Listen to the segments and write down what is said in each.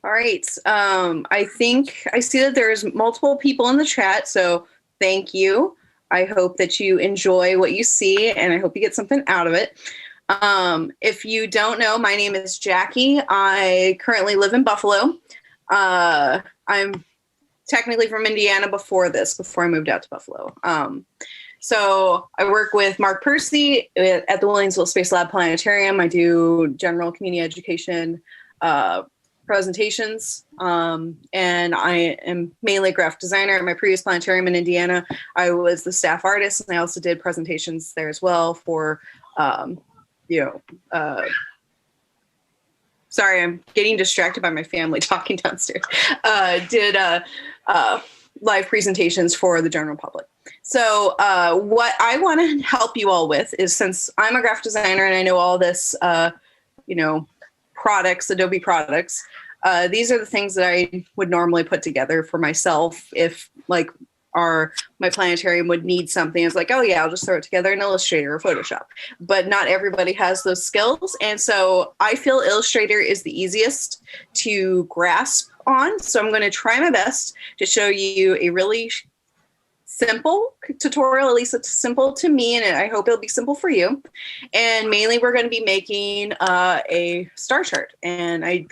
All right. I think I see that there's multiple people in the chat, so thank you. I hope that you enjoy what you see, and I hope you get something out of it. If you don't know, my name is Jackie. I currently live in Buffalo. I'm technically from Indiana before I moved out to Buffalo. So I work with Mark Percy at the Williamsville Space Lab Planetarium. I do general community education presentations, and I am mainly a graphic designer. At my previous planetarium in Indiana, I was the staff artist, and I also did presentations there as well for, sorry, I'm getting distracted by my family talking downstairs. Did live presentations for the general public. So what I want to help you all with is, since I'm a graphic designer and I know all this, products, Adobe products, these are the things that I would normally put together for myself if my planetarium would need something. It's like, oh yeah, I'll just throw it together in Illustrator or Photoshop. But not everybody has those skills. And so I feel Illustrator is the easiest to grasp on. So I'm going to try my best to show you a really simple tutorial. At least it's simple to me, and I hope it'll be simple for you. And mainly we're going to be making a star chart. And I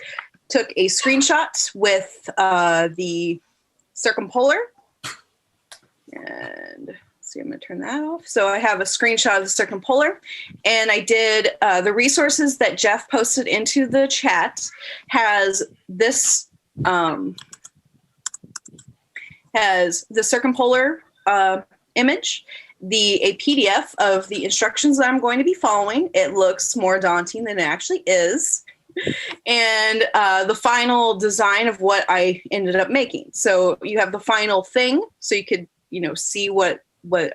took a screenshot with the circumpolar. And see, I'm going to turn that off. So I have a screenshot of the circumpolar, and I did the resources that Jeff posted into the chat has this, has the circumpolar image, a PDF of the instructions that I'm going to be following. It looks more daunting than it actually is. And the final design of what I ended up making. So you have the final thing, so you could, see what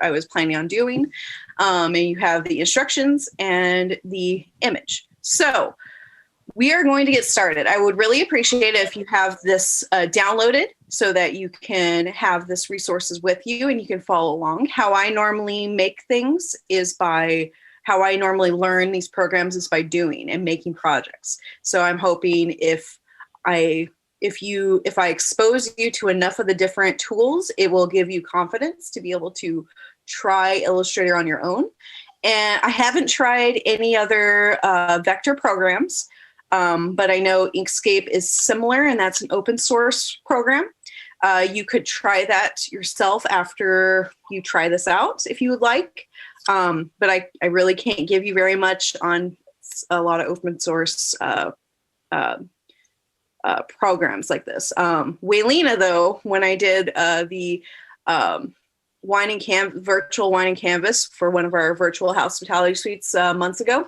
I was planning on doing. And you have the instructions and the image. So we are going to get started. I would really appreciate it if you have this downloaded so that you can have this resources with you and you can follow along. How I normally make things is how I normally learn these programs is by doing and making projects. So I'm hoping if I expose you to enough of the different tools, it will give you confidence to be able to try Illustrator on your own. And I haven't tried any other vector programs, but I know Inkscape is similar, and that's an open source program. You could try that yourself after you try this out if you would like. But I really can't give you very much on a lot of open source programs like this. Waylena, though, when I did the virtual wine and canvas for one of our virtual hospitality suites months ago,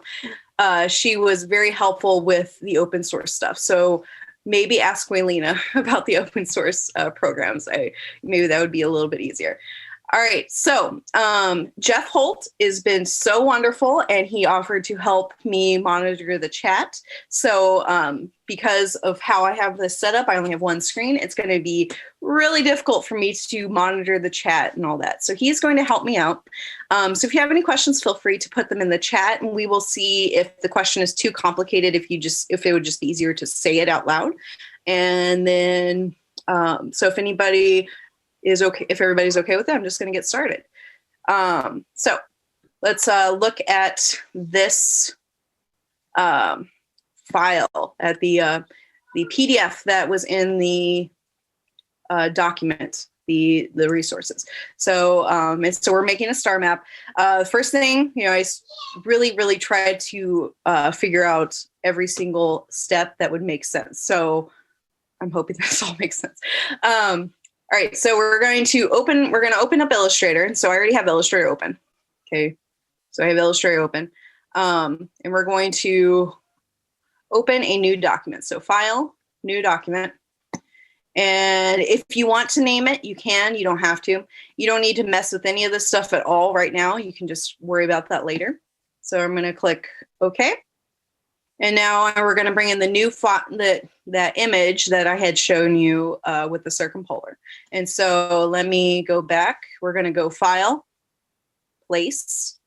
she was very helpful with the open source stuff. So maybe ask Waylena about the open source programs. Maybe that would be a little bit easier. All right, so Jeff Holt has been so wonderful, and he offered to help me monitor the chat. So because of how I have this set up, I only have one screen. It's going to be really difficult for me to monitor the chat and all that. So he's going to help me out. So if you have any questions, feel free to put them in the chat, and we will see if the question is too complicated, if it would just be easier to say it out loud. And then, so if everybody's okay with that, I'm just going to get started. So let's look at this file, at the PDF that was in the document, the resources. So so we're making a star map. First thing, I really tried to figure out every single step that would make sense. So I'm hoping this all makes sense. All right, so we're going to open up Illustrator. And so I already have Illustrator open. Okay, so I have Illustrator open. And we're going to open a new document. So File, New Document. And if you want to name it, you can. You don't have to. You don't need to mess with any of this stuff at all right now. You can just worry about that later. So I'm going to click OK. And now we're going to bring in the new that image that I had shown you with the circumpolar. And so let me go back. We're going to go File, Place.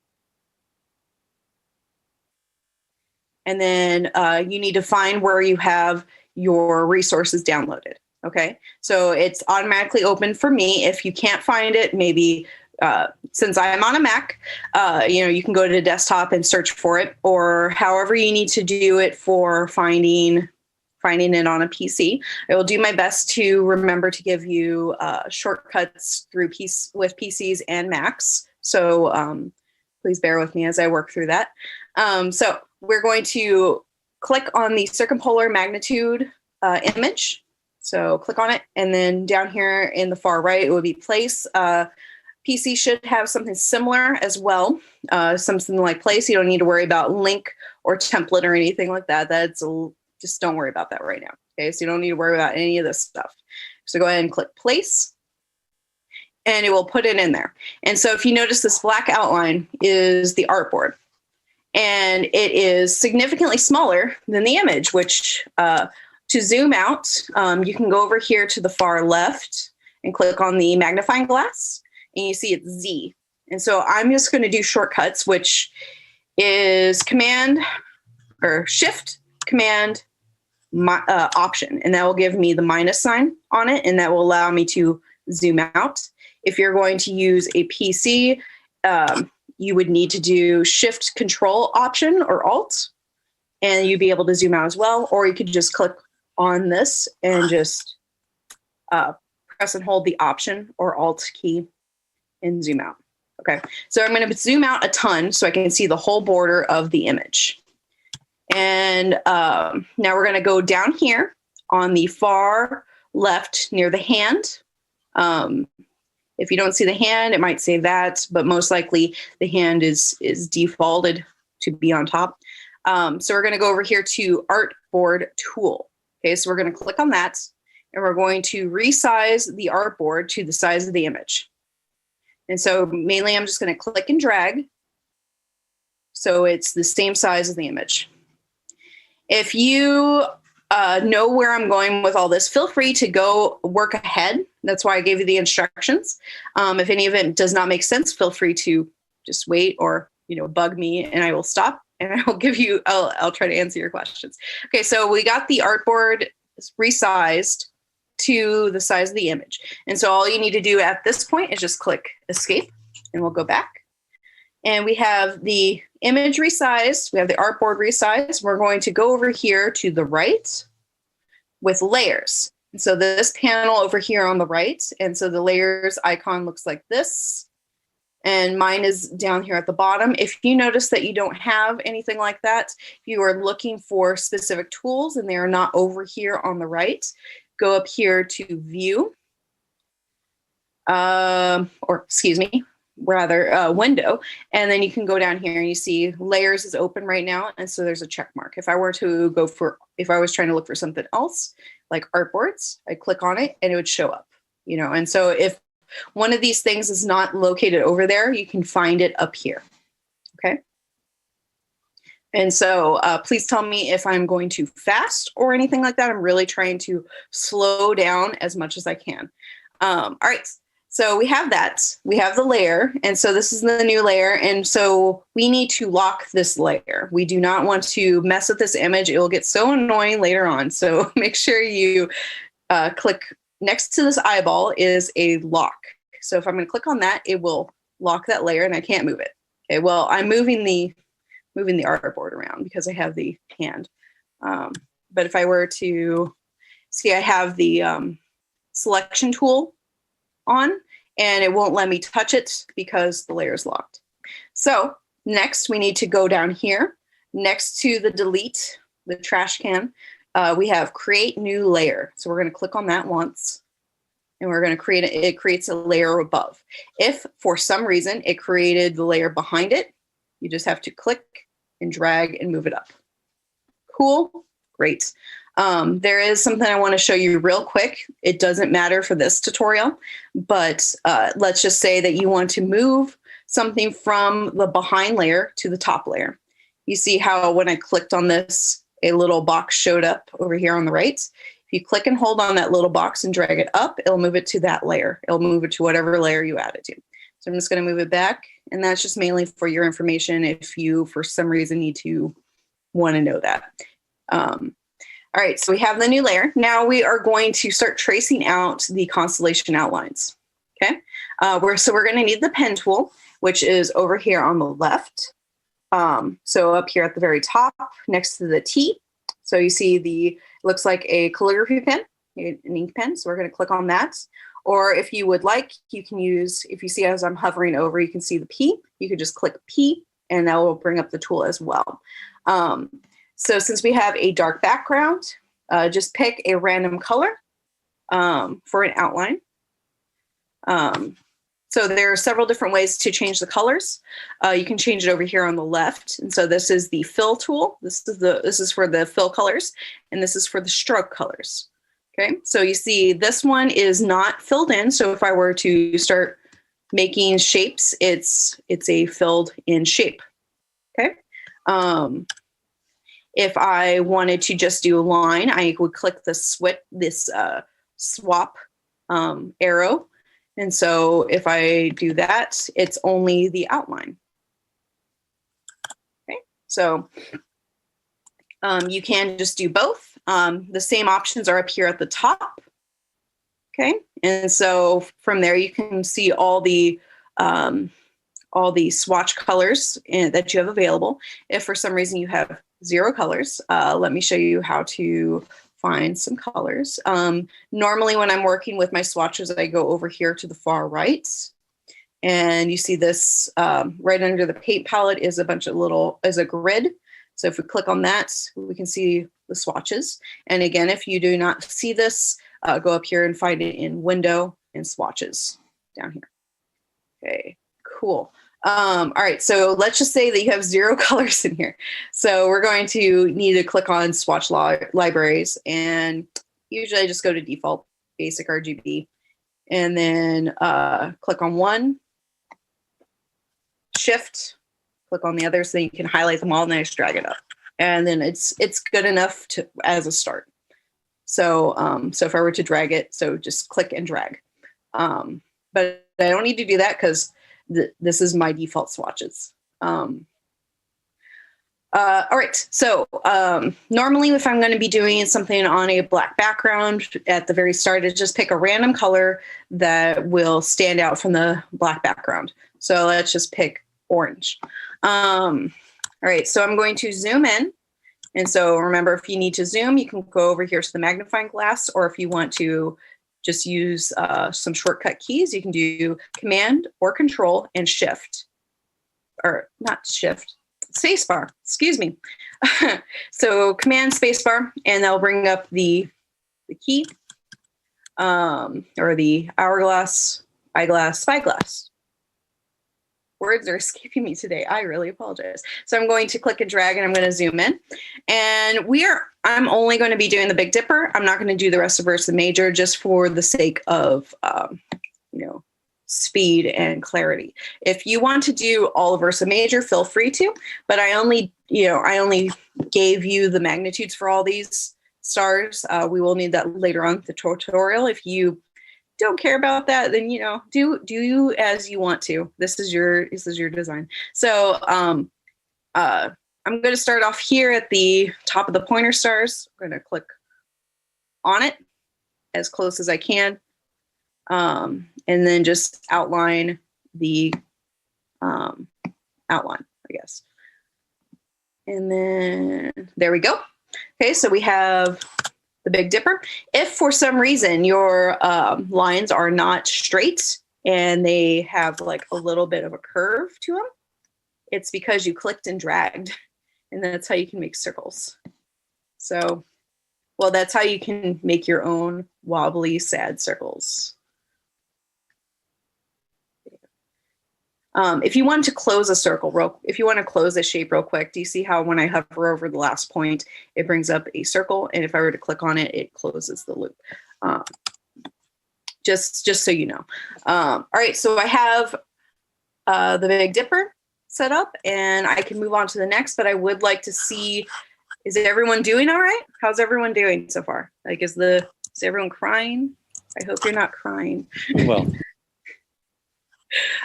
And then you need to find where you have your resource is downloaded. Okay, so it's automatically open for me. If you can't find it, maybe since I'm on a Mac, you can go to the desktop and search for it, or however you need to do it for finding it on a PC. I will do my best to remember to give you shortcuts with PCs and Macs. So please bear with me as I work through that. So we're going to click on the circumpolar magnitude image. So click on it, and then down here in the far right, it would be place. PC should have something similar as well, something like place. You don't need to worry about link or template or anything like that. Just don't worry about that right now. Okay, so you don't need to worry about any of this stuff. So go ahead and click place, and it will put it in there. And so if you notice, this black outline is the artboard, and it is significantly smaller than the image, which to zoom out, you can go over here to the far left and click on the magnifying glass, and you see it's Z. And so I'm just going to do shortcuts, which is Shift, Command, Option, and that will give me the minus sign on it, and that will allow me to zoom out. If you're going to use a PC, you would need to do Shift, Control, Option, or Alt, and you'd be able to zoom out as well, or you could just click on this and just press and hold the Option or Alt key and zoom out. Okay, so I'm going to zoom out a ton so I can see the whole border of the image. And now we're going to go down here on the far left near the hand. If you don't see the hand, it might say that, but most likely the hand is defaulted to be on top. So we're going to go over here to Artboard Tool. Okay, so we're going to click on that, and we're going to resize the artboard to the size of the image. And so mainly I'm just going to click and drag so it's the same size as the image. If you know where I'm going with all this, feel free to go work ahead. That's why I gave you the instructions. If any of it does not make sense, feel free to just wait or bug me, and I will stop and I will give you. I'll try to answer your questions. Okay, so we got the artboard resized to the size of the image, and so all you need to do at this point is just click Escape, and we'll go back. And we have the image resized. We have the artboard resized. We're going to go over here to the right with layers. And so this panel over here on the right, and so the layers icon looks like this. And mine is down here at the bottom. If you notice that you don't have anything like that, if you are looking for specific tools and they are not over here on the right, go up here to View, Window, and then you can go down here and you see Layers is open right now, and so there's a check mark. If I was trying to look for something else like artboards, I click on it and it would show up, and so if one of these things is not located over there, you can find it up here. Okay. And so please tell me if I'm going too fast or anything like that. I'm really trying to slow down as much as I can. All right. So we have that. We have the layer. And so this is the new layer. And so we need to lock this layer. We do not want to mess with this image. It will get so annoying later on. So make sure you click next to this eyeball is a lock. So if I'm going to click on that, it will lock that layer and I can't move it. Okay, well, I'm moving the artboard around because I have the hand. But if I were to see, I have the selection tool on and it won't let me touch it because the layer is locked. So next we need to go down here next to the delete, the trash can. We have create new layer. So we're going to click on that once and we're going to it creates a layer above. If for some reason it created the layer behind it, you just have to click and drag and move it up. Cool, great. There is something I want to show you real quick. It doesn't matter for this tutorial, but let's just say that you want to move something from the behind layer to the top layer. You see how when I clicked on this, a little box showed up over here on the right. If you click and hold on that little box and drag it up, it'll move it to that layer. It'll move it to whatever layer you add it to. So I'm just going to move it back. And that's just mainly for your information if you, for some reason, want to know that. All right, so we have the new layer. Now we are going to start tracing out the constellation outlines. Okay, so we're going to need the pen tool, which is over here on the left. So up here at the very top, next to the T. So you see looks like a calligraphy pen, an ink pen. So we're going to click on that. Or if you would like, you can use, if you see as I'm hovering over, you can see the P. You could just click P, and that will bring up the tool as well. So since we have a dark background, just pick a random color for an outline. So there are several different ways to change the colors. You can change it over here on the left. And so this is the fill tool. This is for the fill colors, and this is for the stroke colors. Okay, so you see this one is not filled in. So if I were to start making shapes, it's a filled in shape. Okay. If I wanted to just do a line, I would click the swap arrow. And so if I do that, it's only the outline. Okay, so you can just do both. The same options are up here at the top. Okay, and so from there you can see all the swatch colors that you have available. If for some reason you have 0 colors, let me show you how to find some colors. Normally when I'm working with my swatches, I go over here to the far right, and you see this right under the paint palette is a bunch of is a grid. So if we click on that, we can see the swatches. And again, if you do not see this, go up here and find it in Window and Swatches down here. Okay, cool. All right, so let's just say that you have 0 colors in here. So we're going to need to click on Swatch Libraries, and usually I just go to Default, Basic RGB, and then click on one, Shift, click on the other so you can highlight them all, and then I just drag it up. And then it's good enough as a start. So, so if I were to drag it, so just click and drag. But I don't need to do that because this is my default swatches. All right, so normally if I'm going to be doing something on a black background at the very start, is just pick a random color that will stand out from the black background. So let's just pick orange. All right, so I'm going to zoom in. And so remember, if you need to zoom, you can go over here to the magnifying glass, or if you want to just use some shortcut keys, you can do Command or Control and Shift, or not Shift, Spacebar, excuse me. So Command Spacebar, and that'll bring up the key, or the hourglass, eyeglass, spyglass. Words are escaping me today. I really apologize. So I'm going to click and drag, and I'm going to zoom in. And I'm only going to be doing the Big Dipper. I'm not going to do the rest of Ursa Major, just for the sake of, speed and clarity. If you want to do all of Ursa Major, feel free to, but I only gave you the magnitudes for all these stars. We will need that later on the tutorial. If you don't care about that, then do you as you want to. This is your design. So I'm going to start off here at the top of the pointer stars. I'm going to click on it as close as I can, and then just outline the outline, I guess. And then there we go. Okay, so we have the Big Dipper. If for some reason your lines are not straight and they have like a little bit of a curve to them, it's because you clicked and dragged, and that's how you can make circles. So, well, that's how you can make your own wobbly, sad circles. If you want to close a circle, if you want to close a shape real quick, do you see how when I hover over the last point, it brings up a circle? And if I were to click on it, it closes the loop. Just so you know. All right, so I have the Big Dipper set up, and I can move on to the next, but I would like to see, is everyone doing all right? How's everyone doing so far? Like, is everyone crying? I hope you're not crying. Well.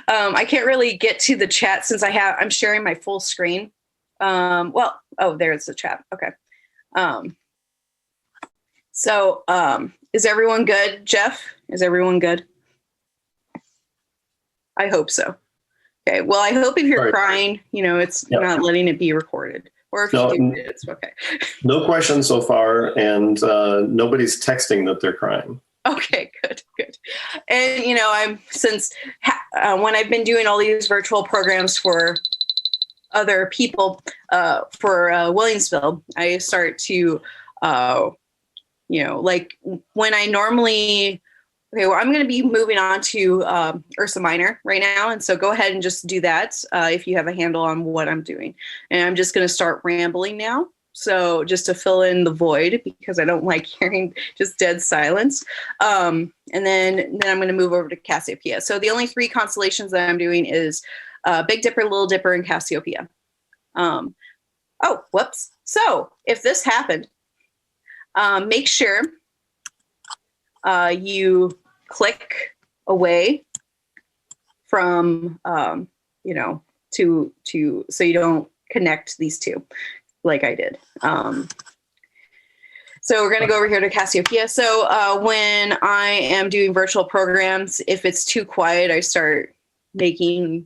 I can't really get to the chat since I'm sharing my full screen. There's the chat. Okay. So is everyone good? Jeff, is everyone good? I hope so. Okay. Well, I hope if you're crying, it's not letting it be recorded. Or if you do, it's okay. No questions so far, and nobody's texting that they're crying. Okay, good. And when I've been doing all these virtual programs for other people for Williamsville, I start to, like when I normally. Okay, well, I'm going to be moving on to Ursa Minor right now. And so go ahead and just do that if you have a handle on what I'm doing. And I'm just going to start rambling now. So just to fill in the void, because I don't like hearing just dead silence. And then I'm going to move over to Cassiopeia. So the only 3 constellations that I'm doing is Big Dipper, Little Dipper, and Cassiopeia. Oh, whoops. So if this happened, make sure you click away from, to so you don't connect these 2 like I did. So we're going to go over here to Cassiopeia. So when I am doing virtual programs, if it's too quiet, I start making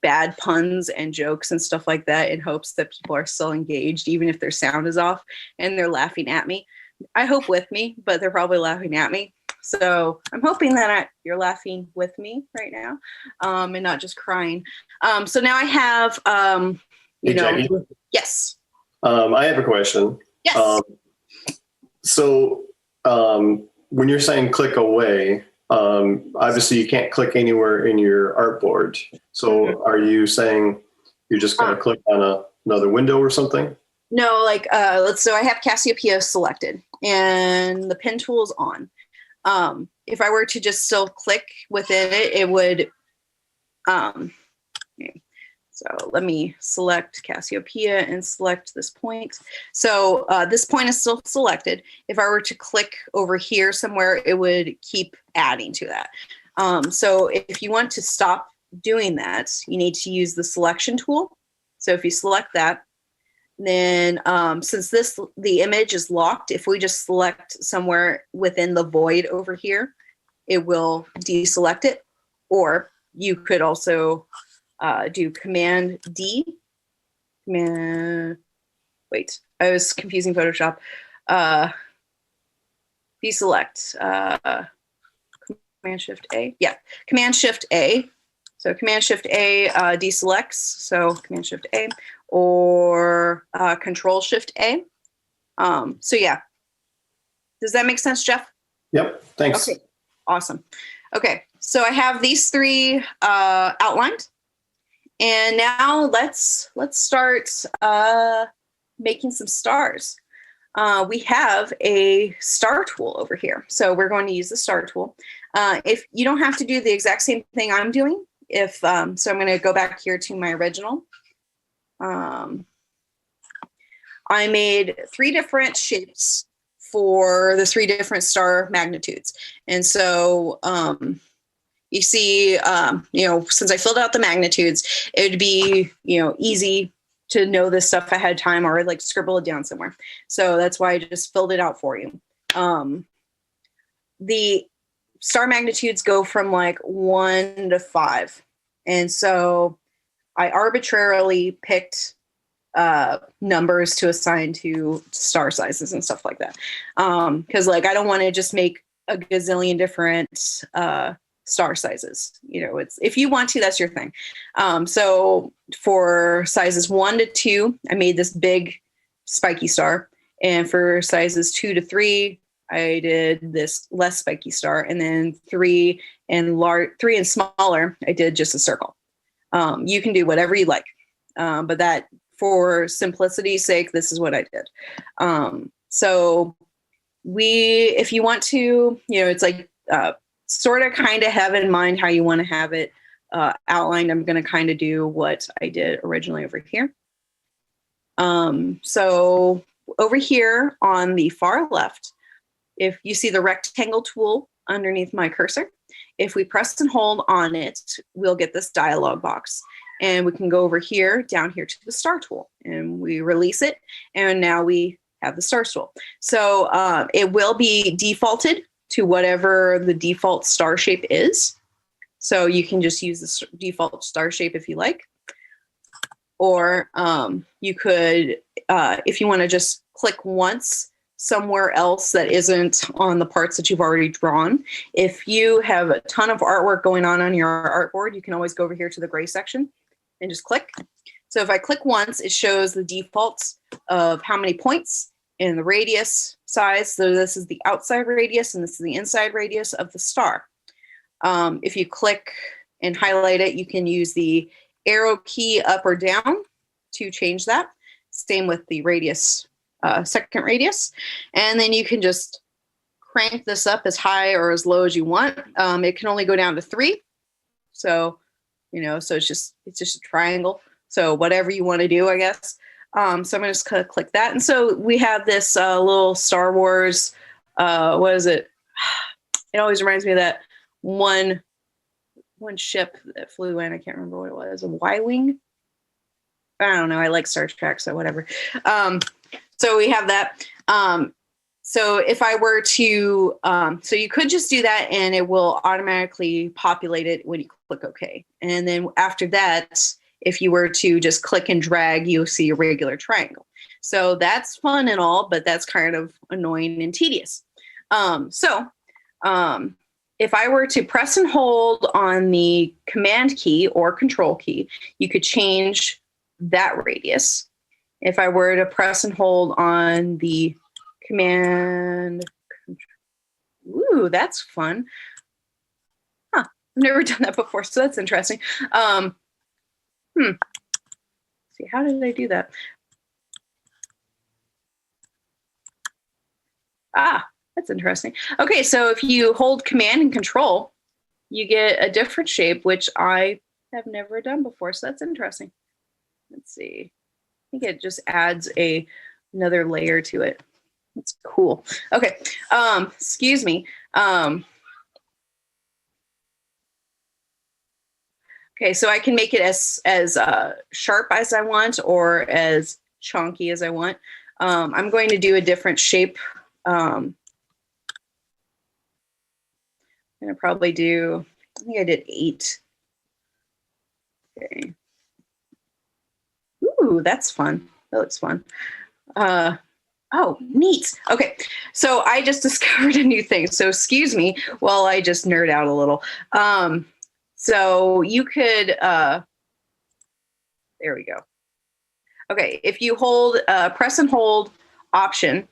bad puns and jokes and stuff like that in hopes that people are still engaged, even if their sound is off and they're laughing at me. I hope with me, but they're probably laughing at me. So I'm hoping that you're laughing with me right now and not just crying. So now I have, Hey, Jackie? Yes. I have a question. Yes. So when you're saying click away, obviously you can't click anywhere in your artboard. So are you saying you're just going to click on another window or something? No, so I have Cassiopeia selected and the pen tool is on. If I were to just still click within it, it would, okay. So let me select Cassiopeia and select this point. So this point is still selected. If I were to click over here somewhere, it would keep adding to that. So if you want to stop doing that, you need to use the selection tool. So if you select that, then since the image is locked, if we just select somewhere within the void over here, it will deselect it. Or you could also do Command D. Wait, I was confusing Photoshop. Deselect. Command Shift A. Yeah, Command Shift A. So Command Shift A deselects. So Command Shift A or Control Shift A. So yeah. Does that make sense, Jeff? Yep. Thanks. Okay. Awesome. Okay. So I have these 3 outlined. And now let's start making some stars. We have a star tool over here. So we're going to use the star tool. If you don't have to do the exact same thing I'm doing, so I'm going to go back here to my original. I made 3 different shapes for the 3 different star magnitudes. And so you see, since I filled out the magnitudes, it would be, easy to know this stuff ahead of time or like scribble it down somewhere. So that's why I just filled it out for you. The star magnitudes go from like 1 to 5. And so I arbitrarily picked numbers to assign to star sizes and stuff like that. Because I don't want to just make a gazillion different star sizes. It's, if you want to, that's your thing. So for sizes 1 to 2, I made this big spiky star. And for sizes 2 to 3, I did this less spiky star. And then 3 and smaller, I did just a circle. You can do whatever you like. But that, for simplicity's sake, this is what I did. So if you want to, it's like sort of kind of have in mind how you want to have it outlined. I'm going to kind of do what I did originally over here. So over here on the far left, if you see the rectangle tool underneath my cursor, if we press and hold on it, we'll get this dialog box. And we can go over here, down here to the star tool, and we release it. And now we have the star tool. So it will be defaulted to whatever the default star shape is. So you can just use the default star shape if you like. Or you could, if you want to just click once somewhere else that isn't on the parts that you've already drawn. If you have a ton of artwork going on your artboard, you can always go over here to the gray section and just click. So if I click once, it shows the defaults of how many points and the radius size. So this is the outside radius and this is the inside radius of the star. If you click and highlight it, you can use the arrow key up or down to change that. Same with the radius, second radius. And then you can just crank this up as high or as low as you want. It can only go down to 3. So, so it's just a triangle. So whatever you want to do, I guess. So I'm going to just click that. And so we have this little Star Wars, what is it? It always reminds me of that one ship that flew in. I can't remember what it was. A Y-Wing? I don't know. I like Star Trek, so whatever. So we have that. So if I were to, so you could just do that and it will automatically populate it when you click OK. And then after that, if you were to just click and drag, you'll see a regular triangle. So that's fun and all, but that's kind of annoying and tedious. If I were to press and hold on the Command key or Control key, you could change that radius. If I were to press and hold on the Command, ooh, that's fun. Huh, I've never done that before, so that's interesting. See, how did I do that? That's interesting. Okay, so if you hold Command and Control, you get a different shape, which I have never done before, so that's interesting. Let's see. I think it just adds another layer to it. That's cool. Okay, excuse me. Okay, so I can make it as sharp as I want or as chunky as I want. I'm going to do a different shape. I'm going to probably do, I think I did 8. Okay. Ooh, that's fun. That looks fun. Oh, neat. Okay, so I just discovered a new thing. So excuse me while I just nerd out a little. So you could, there we go. Okay, if you hold, press and hold Option,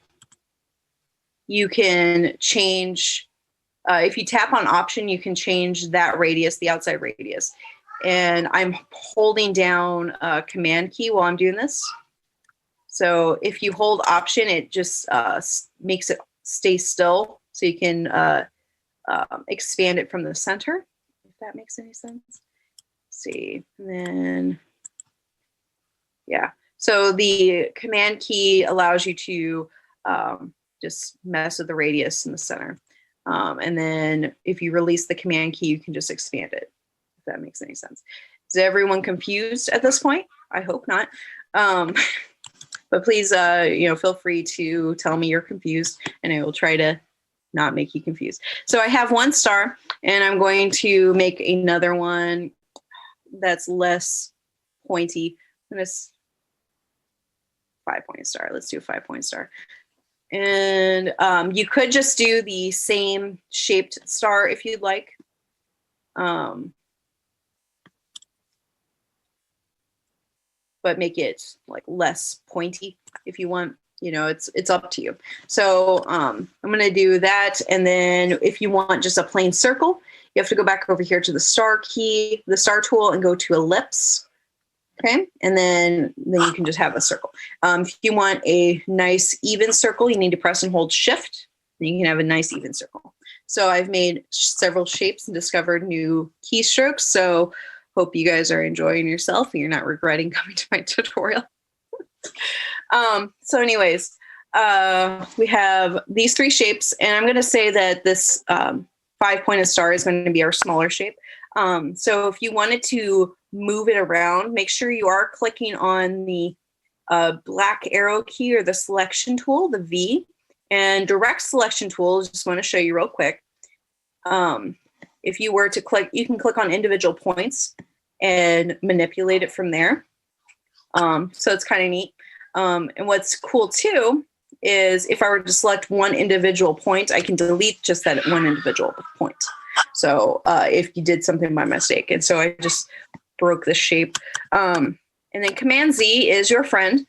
you can change, if you tap on Option, you can change that radius, the outside radius. And I'm holding down Command key while I'm doing this. So if you hold Option, it just makes it stay still. So you can expand it from the center, if that makes any sense. Let's see, and then, yeah. So the Command key allows you to just mess with the radius in the center. And then if you release the Command key, you can just expand it, if that makes any sense. Is everyone confused at this point? I hope not. But please, feel free to tell me you're confused, and I will try to not make you confused. So I have one star, and I'm going to make another one that's less pointy. And it's 5-point star. Let's do a 5-point star. And you could just do the same shaped star if you'd like. But make it like less pointy if you want. It's up to you. So I'm going to do that. And then if you want just a plain circle, you have to go back over here to the star key, the star tool, and go to ellipse. Okay. And then you can just have a circle. If you want a nice even circle, you need to press and hold Shift. And you can have a nice even circle. So I've made several shapes and discovered new keystrokes. So hope you guys are enjoying yourself and you're not regretting coming to my tutorial. So anyways, we have these 3 shapes, and I'm going to say that this 5-pointed star is going to be our smaller shape. So if you wanted to move it around, make sure you are clicking on the black arrow key or the selection tool, the V, and direct selection tool. Just want to show you real quick. If you were to click, you can click on individual points and manipulate it from there. So it's kind of neat. And what's cool too is if I were to select one individual point, I can delete just that one individual point. So if you did something by mistake. And so I just broke the shape. And then Command Z is your friend.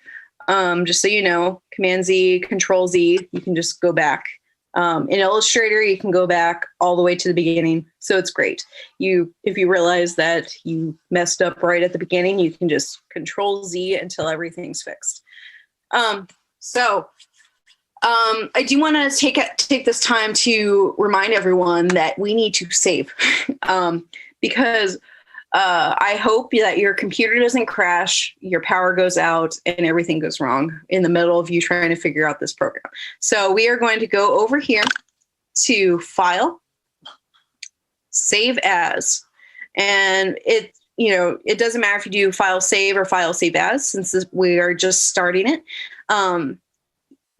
Just so you know, Command Z, Control Z, you can just go back. In Illustrator, you can go back all the way to the beginning. So it's great. If you realize that you messed up right at the beginning, you can just Control Z until everything's fixed. I do want to take this time to remind everyone that we need to save because I hope that your computer doesn't crash, your power goes out, and everything goes wrong in the middle of you trying to figure out this program. So we are going to go over here to File, Save As, and it doesn't matter if you do File Save or File Save As, since we are just starting it.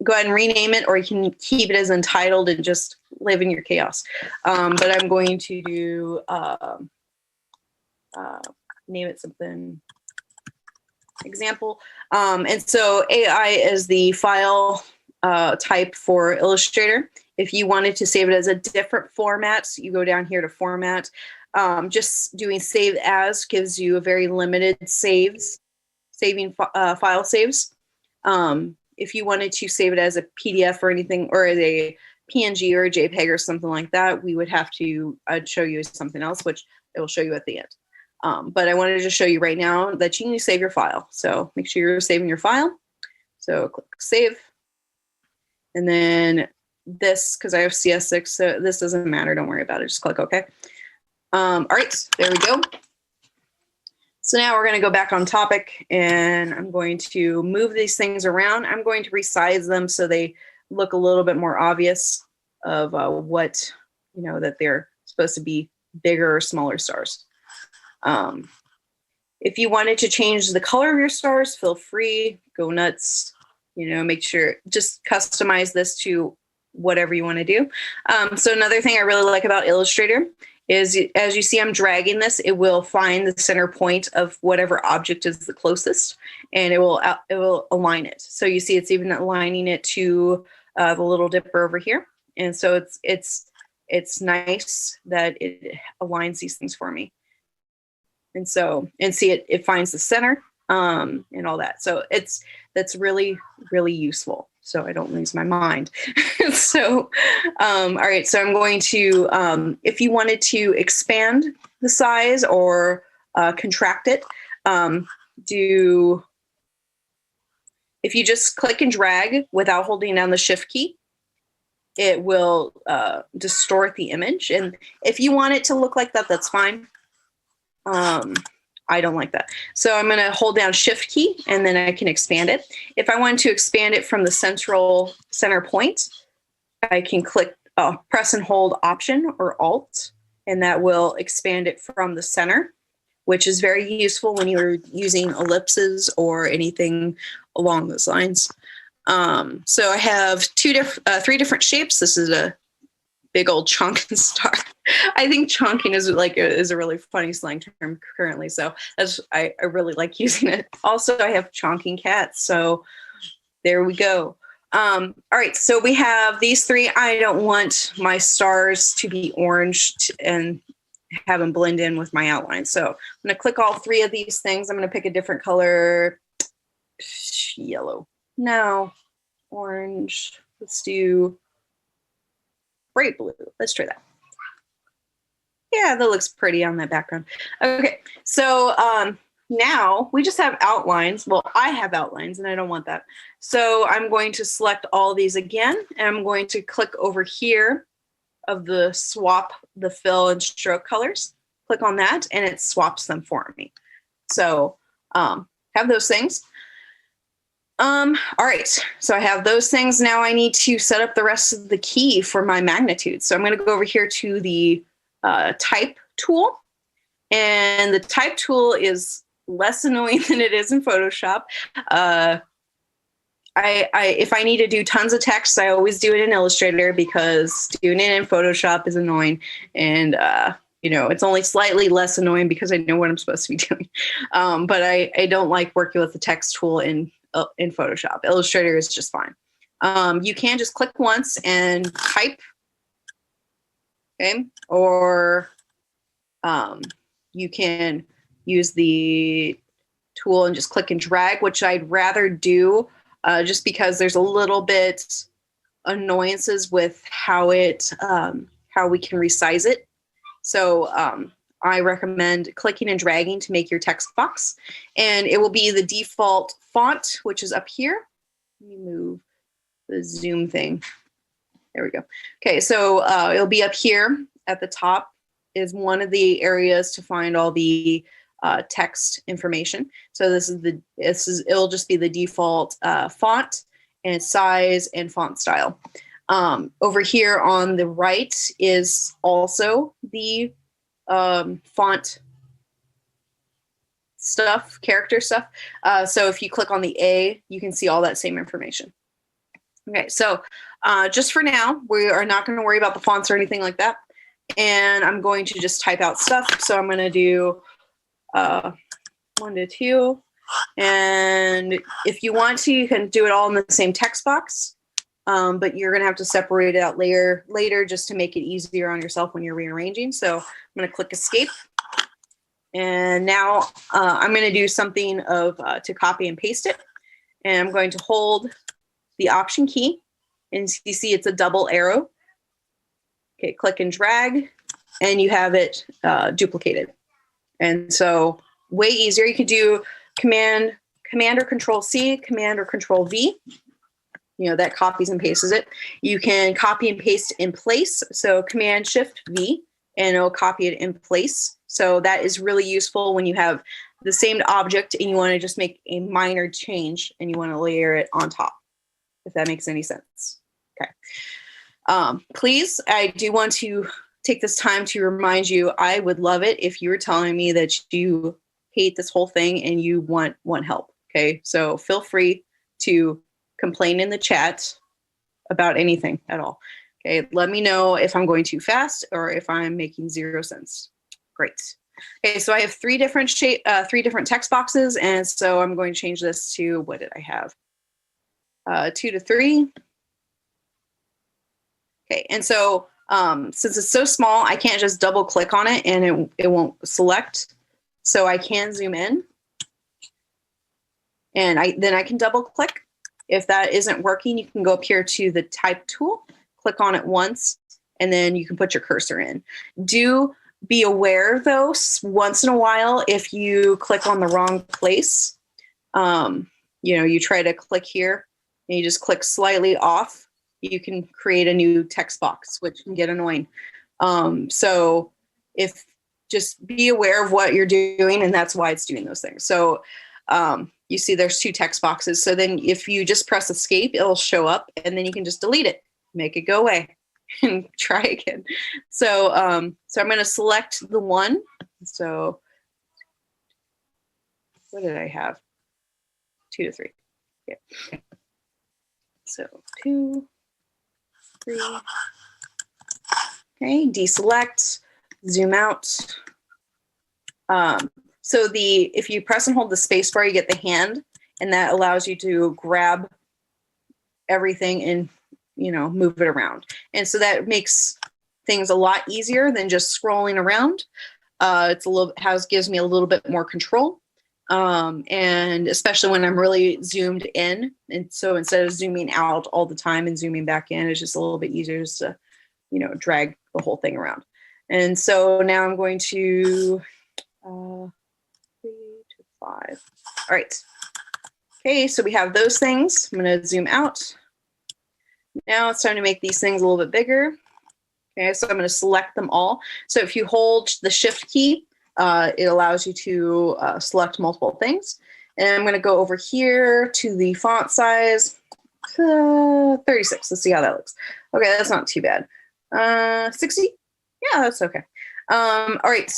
Go ahead and rename it, or you can keep it as Untitled and just live in your chaos. But I'm going to do name it something example. And so AI is the file type for Illustrator. If you wanted to save it as a different format, so you go down here to Format. Just doing Save As gives you a very limited saving file saves. If you wanted to save it as a PDF or anything, or as a PNG or a JPEG or something like that, we would have to show you something else, which it will show you at the end. But I wanted to show you right now that you can save your file. So make sure you're saving your file. So click Save. And then this, because I have CS6, so this doesn't matter. Don't worry about it. Just click OK. All right, there we go. So now we're going to go back on topic, and I'm going to move these things around. I'm going to resize them so they look a little bit more obvious of what, that they're supposed to be bigger or smaller stars. If you wanted to change the color of your stars, feel free, go nuts, make sure, just customize this to whatever you want to do. So another thing I really like about Illustrator is, as you see, I'm dragging this, it will find the center point of whatever object is the closest, and it will align it. So you see it's even aligning it to the Little Dipper over here. And so it's nice that it aligns these things for me. And so, see it finds the center and all that. So that's really, really useful. So I don't lose my mind. So, all right. So I'm going to, if you wanted to expand the size or contract it, if you just click and drag without holding down the Shift key, it will distort the image. And if you want it to look like that, that's fine. I don't like that. So I'm going to hold down Shift key, and then I can expand it. If I want to expand it from the center point, I can click, press and hold Option or Alt, and that will expand it from the center, which is very useful when you're using ellipses or anything along those lines. So I have three different shapes. This is a big old chonking star. I think chonking is a really funny slang term currently. So I really like using it. Also, I have chonking cats. So there we go. All right. So we have these three. I don't want my stars to be orange and have them blend in with my outline. So I'm going to click all three of these things. I'm going to pick a different color. Yellow. No. Orange. Let's do bright blue. Let's try that. Yeah, that looks pretty on that background. Okay, so now we just have outlines. Well, I have outlines and I don't want that. So I'm going to select all these again, and I'm going to click over here of the swap, the fill and stroke colors. Click on that and it swaps them for me. So have those things. All right, so I have those things. Now I need to set up the rest of the key for my magnitude. So I'm going to go over here to the type tool, and the type tool is less annoying than it is in Photoshop. if I need to do tons of text, I always do it in Illustrator, because doing it in Photoshop is annoying. And, it's only slightly less annoying because I know what I'm supposed to be doing. But I don't like working with the text tool in Photoshop. Illustrator is just fine. You can just click once and type. Okay. Or you can use the tool and just click and drag, which I'd rather do just because there's a little bit annoyances with how we can resize it. So I recommend clicking and dragging to make your text box, and it will be the default font, which is up here. Let me move the zoom thing. There we go. Okay, so it'll be up here at the top is one of the areas to find all the text information. So it'll just be the default font and size and font style. Over here on the right is also the font stuff, character stuff. So if you click on the A, you can see all that same information. Okay, so just for now, we are not going to worry about the fonts or anything like that. And I'm going to just type out stuff. So I'm going to do 1 to 2. And if you want to, you can do it all in the same text box. But you're going to have to separate it out later just to make it easier on yourself when you're rearranging. So I'm going to click escape. And now I'm going to do something to copy and paste it. And I'm going to hold the Option key. And you see it's a double arrow. Okay, click and drag, and you have it duplicated. And so way easier. You could do Command or Control C, Command or Control V. That copies and pastes it. You can copy and paste in place. So Command Shift V, and it'll copy it in place. So that is really useful when you have the same object and you want to just make a minor change and you want to layer it on top, if that makes any sense. Okay. Please, I do want to take this time to remind you, I would love it if you were telling me that you hate this whole thing and you want help. Okay. So feel free to complain in the chat about anything at all. Okay, let me know if I'm going too fast or if I'm making zero sense. Great. Okay, so I have three different text boxes, and so I'm going to change this to, what did I have? 2 to 3. Okay, and so since it's so small, I can't just double click on it and it won't select. So I can zoom in, and then I can double click. If that isn't working, you can go up here to the type tool, click on it once, and then you can put your cursor in. Do be aware, though, once in a while, if you click on the wrong place, you try to click here and you just click slightly off, you can create a new text box, which can get annoying. So just be aware of what you're doing, and that's why it's doing those things. So you see there's 2 text boxes. So then if you just press escape, it'll show up, and then you can just delete it, make it go away, and try again. So so I'm going to select the one. So what did I have? 2 to 3. Okay. So 2, 3. Okay, deselect, zoom out. So if you press and hold the space bar, you get the hand, and that allows you to grab everything and move it around. And so that makes things a lot easier than just scrolling around. Gives me a little bit more control. And especially when I'm really zoomed in. And so instead of zooming out all the time and zooming back in, it's just a little bit easier just to, drag the whole thing around. And so now I'm going to 3 to 5. All right. Okay, so we have those things. I'm going to zoom out. Now it's time to make these things a little bit bigger. Okay, so I'm going to select them all. So if you hold the Shift key, it allows you to select multiple things. And I'm going to go over here to the font size, 36. Let's see how that looks. Okay, that's not too bad. 60? Yeah, that's okay. All right.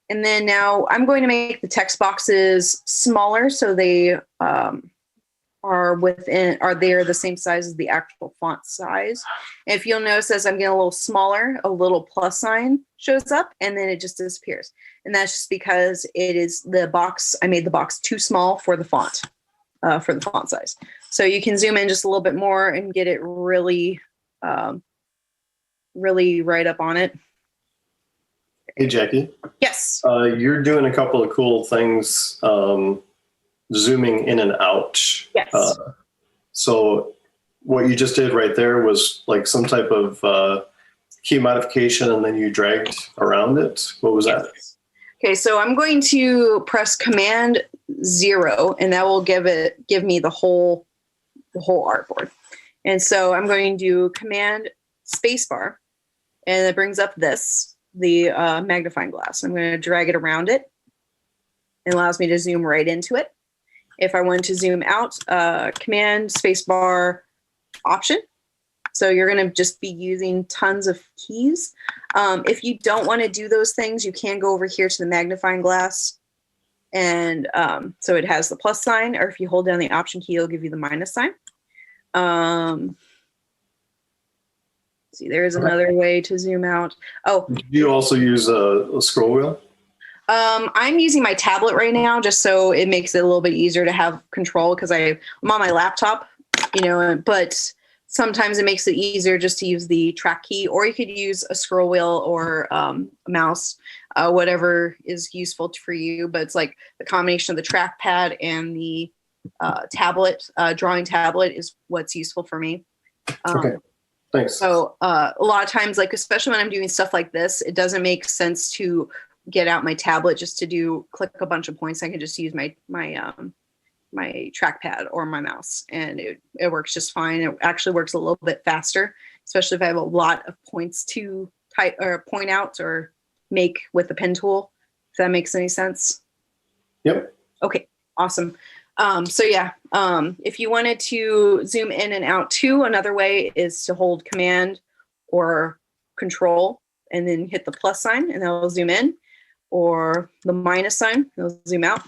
And then now I'm going to make the text boxes smaller so they are are they the same size as the actual font size. And if you'll notice, as I'm getting a little smaller, a little plus sign shows up and then it just disappears. And that's just because it is the box. I made the box too small for the font size. So you can zoom in just a little bit more and get it really, really right up on it. Hey, Jackie. Yes. You're doing a couple of cool things, zooming in and out. Yes. So what you just did right there was like some type of key modification, and then you dragged around it. What was that? Okay, so I'm going to press Command 0, and that will give me the whole artboard. And so I'm going to do Command Spacebar, and it brings up the magnifying glass. I'm going to drag it around it. It allows me to zoom right into it. If I want to zoom out, Command Spacebar Option. So you're going to just be using tons of keys. If you don't want to do those things, you can go over here to the magnifying glass. And so it has the plus sign, or if you hold down the Option key, it'll give you the minus sign. See, there is another way to zoom out. Oh, do you also use a scroll wheel? I'm using my tablet right now just so it makes it a little bit easier to have control because I'm on my laptop, but sometimes it makes it easier just to use the track key, or you could use a scroll wheel or a mouse, whatever is useful for you. But it's like the combination of the trackpad and the tablet, drawing tablet is what's useful for me. Okay. Thanks. So a lot of times, like especially when I'm doing stuff like this, it doesn't make sense to get out my tablet just to click a bunch of points. I can just use my trackpad or my mouse, and it works just fine. It actually works a little bit faster, especially if I have a lot of points to type or point out or make with the pen tool. If that makes any sense. Yep. Okay. Awesome. So yeah, if you wanted to zoom in and out too, another way is to hold Command or Control and then hit the plus sign, and that will zoom in, or the minus sign, it'll zoom out.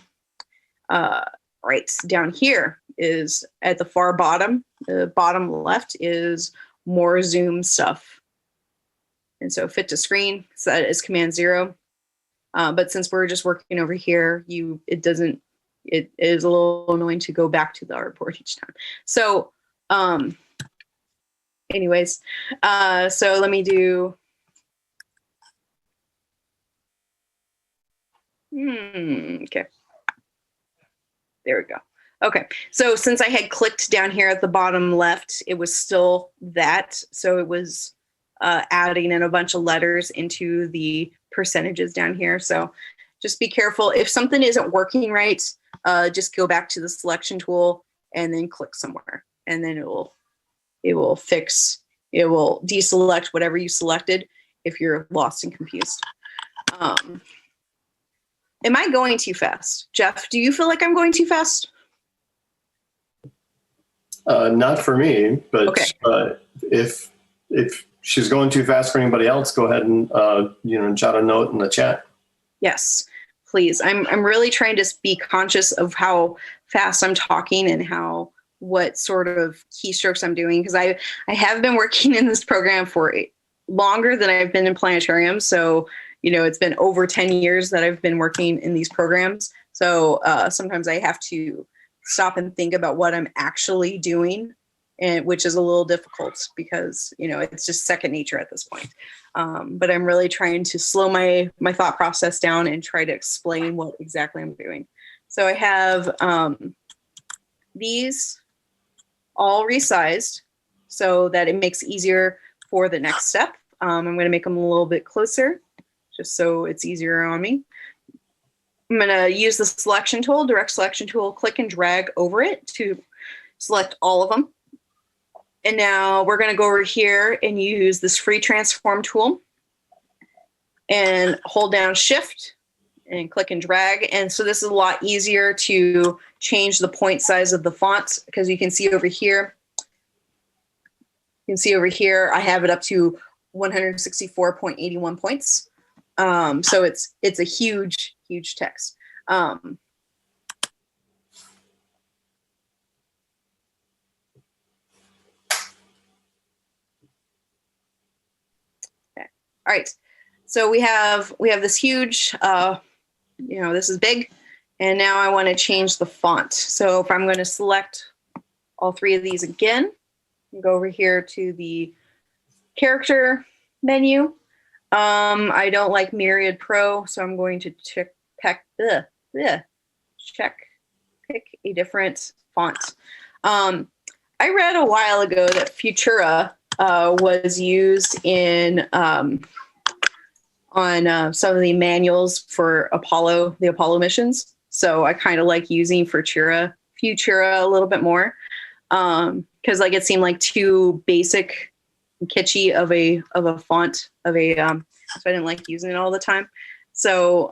Right down here is at the far bottom, the bottom left is more zoom stuff. And so fit to screen, so that is Command 0. But since we're just working over here, it is a little annoying to go back to the artboard each time. So anyways, so let me do, okay. There we go. Okay, so since I had clicked down here at the bottom left, it was still that. So it was adding in a bunch of letters into the percentages down here. So just be careful. If something isn't working right, just go back to the selection tool and then click somewhere. And then it will deselect whatever you selected if you're lost and confused. Am I going too fast? Jeff, do you feel like I'm going too fast? Not for me, but okay. If she's going too fast for anybody else, go ahead and jot a note in the chat. Yes, please. I'm really trying to be conscious of how fast I'm talking and what sort of keystrokes I'm doing, because I have been working in this program for longer than I've been in Planetarium. So it's been over 10 years that I've been working in these programs. So sometimes I have to stop and think about what I'm actually doing, and which is a little difficult because, it's just second nature at this point. But I'm really trying to slow my thought process down and try to explain what exactly I'm doing. So I have these all resized so that it makes it easier for the next step. I'm going to make them a little bit closer, just so it's easier on me. I'm going to use the selection tool, direct selection tool, click and drag over it to select all of them. And now we're going to go over here and use this free transform tool and hold down Shift and click and drag. And so this is a lot easier to change the point size of the font, because you can see over here, I have it up to 164.81 points. So it's a huge, huge text. All right. So we have this huge, this is big. And now I want to change the font. So if I'm going to select all three of these again, and go over here to the character menu. I don't like Myriad Pro, so I'm going to pick a different font. I read a while ago that Futura was used in on some of the manuals for the Apollo missions. So I kind of like using Futura a little bit more because like it seemed like too basic and kitschy of a font so I didn't like using it all the time. So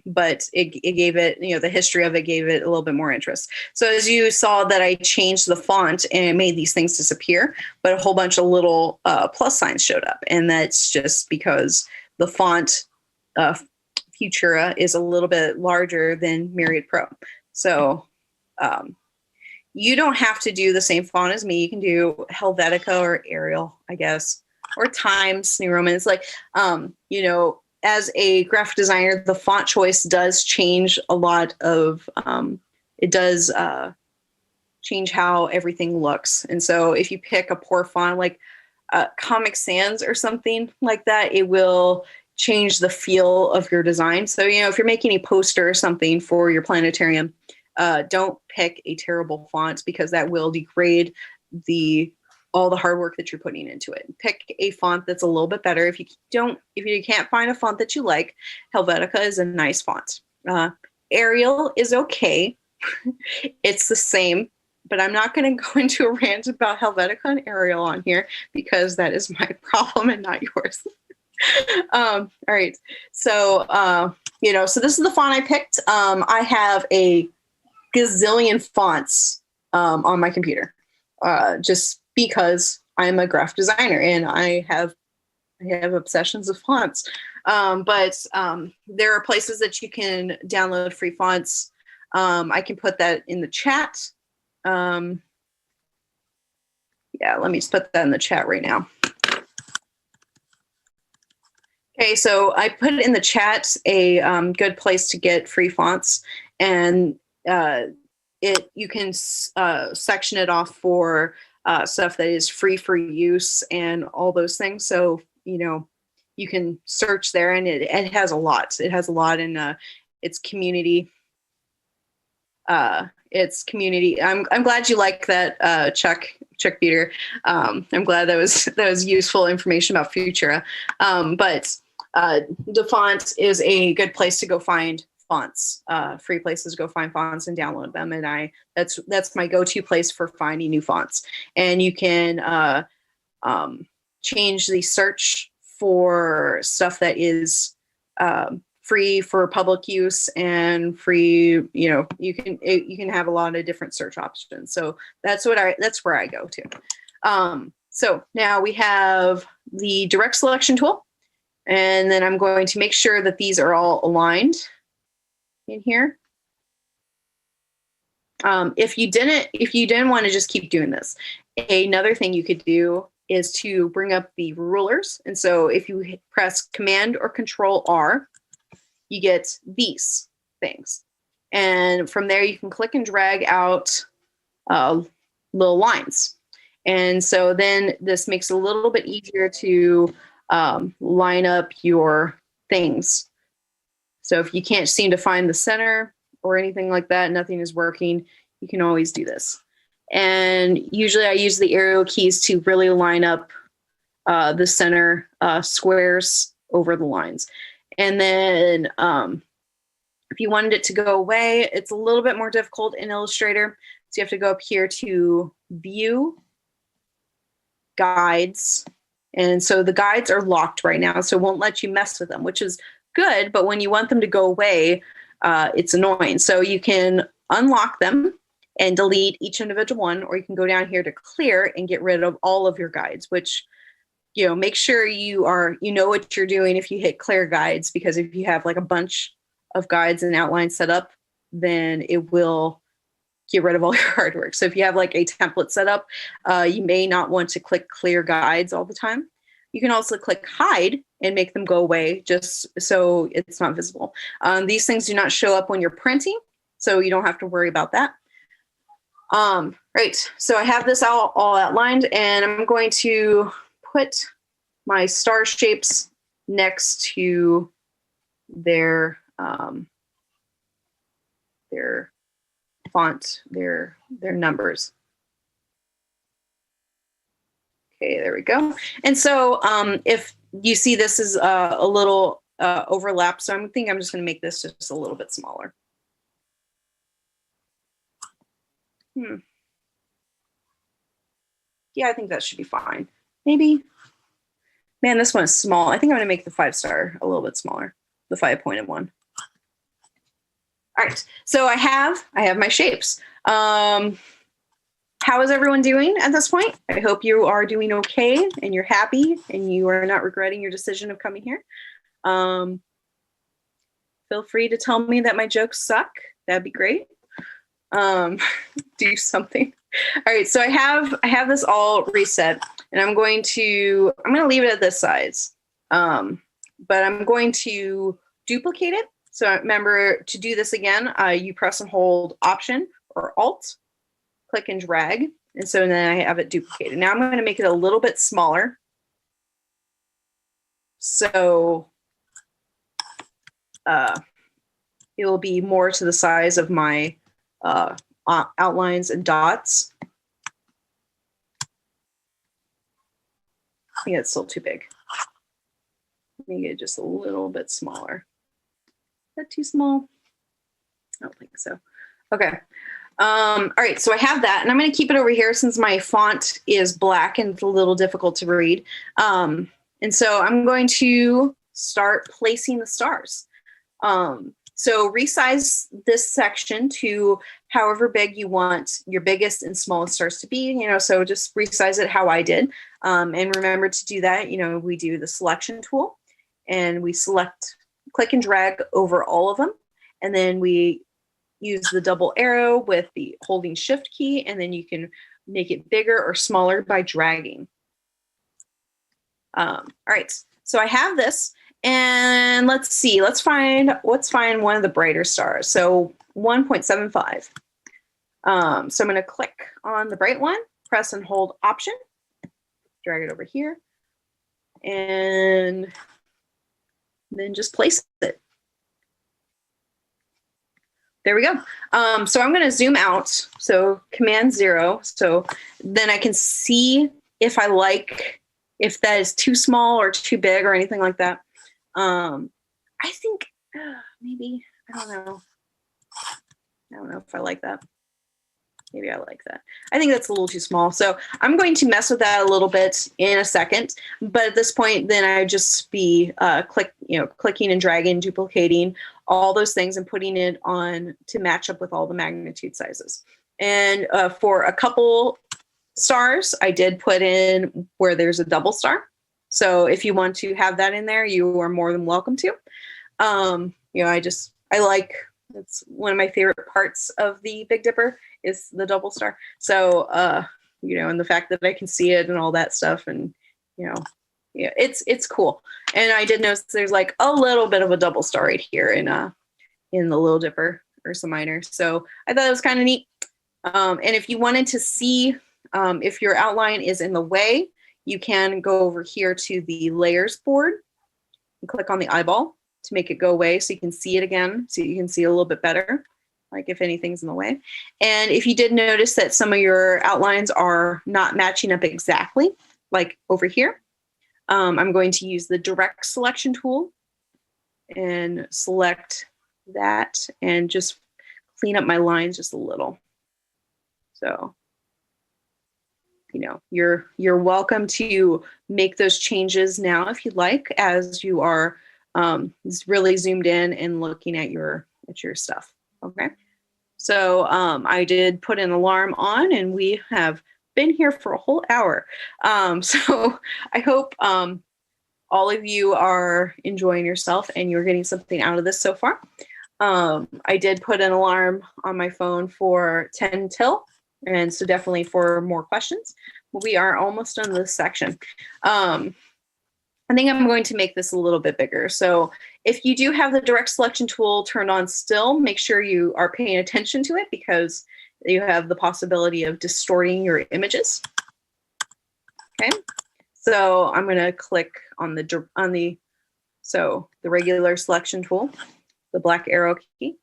but it gave it, the history of it gave it a little bit more interest. So as you saw that I changed the font and it made these things disappear, but a whole bunch of little plus signs showed up. And that's just because the font Futura is a little bit larger than Myriad Pro. So you don't have to do the same font as me. You can do Helvetica or Arial, I guess, or Times New Roman. It's like, as a graphic designer, the font choice does change a lot of, it does change how everything looks. And so if you pick a poor font like Comic Sans or something like that, it will change the feel of your design. So, if you're making a poster or something for your planetarium, don't pick a terrible font because that will degrade all the hard work that you're putting into it. Pick a font that's a little bit better. If you can't find a font that you like, Helvetica is a nice font. Arial is okay. It's the same, but I'm not going to go into a rant about Helvetica and Arial on here because that is my problem and not yours. All right. So, so this is the font I picked. I have a gazillion fonts on my computer, just because I'm a graphic designer and I have obsessions with fonts. But there are places that you can download free fonts. I can put that in the chat. Let me just put that in the chat right now. Okay, so I put it in the chat, a good place to get free fonts, and you can section it off for stuff that is free for use and all those things. So, you can search there, and it has a lot. It has a lot in its community. I'm glad you like that, Chuck Peter. I'm glad that was useful information about Futura. But the font is a good place to go find fonts, free places to go find fonts and download them. And that's my go-to place for finding new fonts. And you can change the search for stuff that is free for public use and free, you can have a lot of different search options. So that's where I go to. So now we have the direct selection tool, and then I'm going to make sure that these are all aligned in here. If you didn't want to just keep doing this, another thing you could do is to bring up the rulers. And so if you press Command or Control R, you get these things. And from there, you can click and drag out little lines. And so then this makes it a little bit easier to line up your things. So if you can't seem to find the center or anything like that, nothing is working, you can always do this. And usually I use the arrow keys to really line up the center squares over the lines. And then if you wanted it to go away, it's a little bit more difficult in Illustrator. So you have to go up here to View, Guides. And so the guides are locked right now, so it won't let you mess with them, which is good. But when you want them to go away, it's annoying. So you can unlock them and delete each individual one, or you can go down here to clear and get rid of all of your guides, which, make sure you know what you're doing if you hit clear guides, because if you have like a bunch of guides and outlines set up, then it will get rid of all your hard work. So if you have like a template set up, you may not want to click clear guides all the time. You can also click hide and make them go away just so it's not visible. These things do not show up when you're printing, so you don't have to worry about that. Right, so I have this all outlined, and I'm going to put my star shapes next to their font, their numbers. Okay, there we go. And so if you see this is a little overlap, so I think I'm just going to make this just a little bit smaller. Yeah, I think that should be fine. Maybe. Man, this one is small. I think I'm going to make the 5-star a little bit smaller, the 5-pointed one. All right, so I have my shapes. How is everyone doing at this point? I hope you are doing okay and you're happy and you are not regretting your decision of coming here. Feel free to tell me that my jokes suck. That'd be great. Do something. All right, so I have this all reset, and I'm going to leave it at this size, but I'm going to duplicate it. So remember, to do this again, you press and hold Option or Alt, click and drag, and so then I have it duplicated. Now I'm going to make it a little bit smaller, so it will be more to the size of my outlines and dots. I think it's still too big. Make it just a little bit smaller. Is that too small? I don't think so. Okay. All right, so I have that, and I'm going to keep it over here since my font is black and it's a little difficult to read. And so I'm going to start placing the stars. So resize this section to however big you want your biggest and smallest stars to be, so just resize it how I did. And remember to do that, we do the selection tool and we select, click and drag over all of them. And then we use the double arrow with the holding shift key, and then you can make it bigger or smaller by dragging. All right, so I have this. And let's see, let's find one of the brighter stars. So 1.75. So I'm going to click on the bright one, press and hold Option, drag it over here, and then just place it. There we go. So I'm going to zoom out. So Command 0. So then I can see if if that is too small or too big or anything like that. I think maybe, I don't know if I like that. Maybe I like that. I think that's a little too small. So I'm going to mess with that a little bit in a second. But at this point, then I would just be clicking and dragging, duplicating all those things and putting it on to match up with all the magnitude sizes. And for a couple stars, I did put in where there's a double star. So if you want to have that in there, you are more than welcome to. It's one of my favorite parts of the Big Dipper is the double star. So, and the fact that I can see it and all that stuff, and it's cool. And I did notice there's like a little bit of a double star right here in the Little Dipper, Ursa Minor. So I thought it was kind of neat. And if you wanted to see if your outline is in the way, you can go over here to the layers board and click on the eyeball to make it go away so you can see it again, so you can see a little bit better, like if anything's in the way. And if you did notice that some of your outlines are not matching up exactly, like over here, I'm going to use the direct selection tool and select that and just clean up my lines just a little. So you're welcome to make those changes now if you'd like, as you are really zoomed in and looking at your stuff. Okay, so I did put an alarm on, and we have been here for a whole hour. So I hope all of you are enjoying yourself and you're getting something out of this so far. I did put an alarm on my phone for 10 till. And so definitely for more questions. We are almost done this section. I think I'm going to make this a little bit bigger. So if you do have the direct selection tool turned on still, make sure you are paying attention to it because you have the possibility of distorting your images. Okay, so I'm going to click on the regular selection tool, the black arrow key,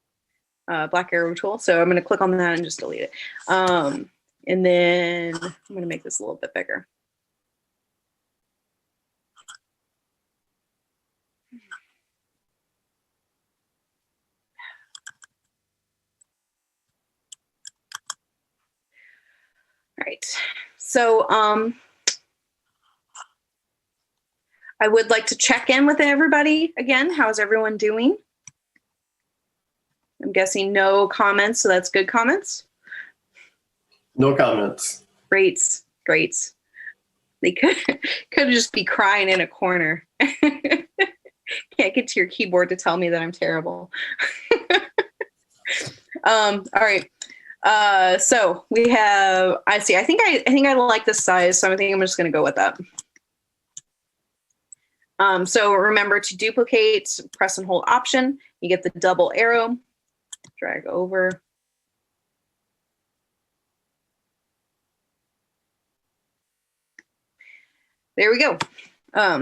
black arrow tool. So I'm going to click on that and just delete it. And then I'm going to make this a little bit bigger. All right, so I would like to check in with everybody again. How's everyone doing? I'm guessing no comments, so that's good comments. No comments. Great, great. They could just be crying in a corner. Can't get to your keyboard to tell me that I'm terrible. All right. So we have, I think I like this size, so I think I'm just going to go with that. So remember to duplicate, press and hold Option. You get the double arrow, drag over. There we go.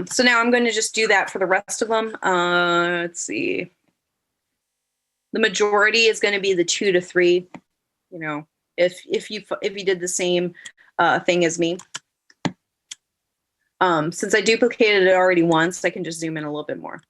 So now I'm going to just do that for the rest of them. Let's see. The majority is going to be the 2 to 3. You know, if you did the same thing as me. Since I duplicated it already once, I can just zoom in a little bit more.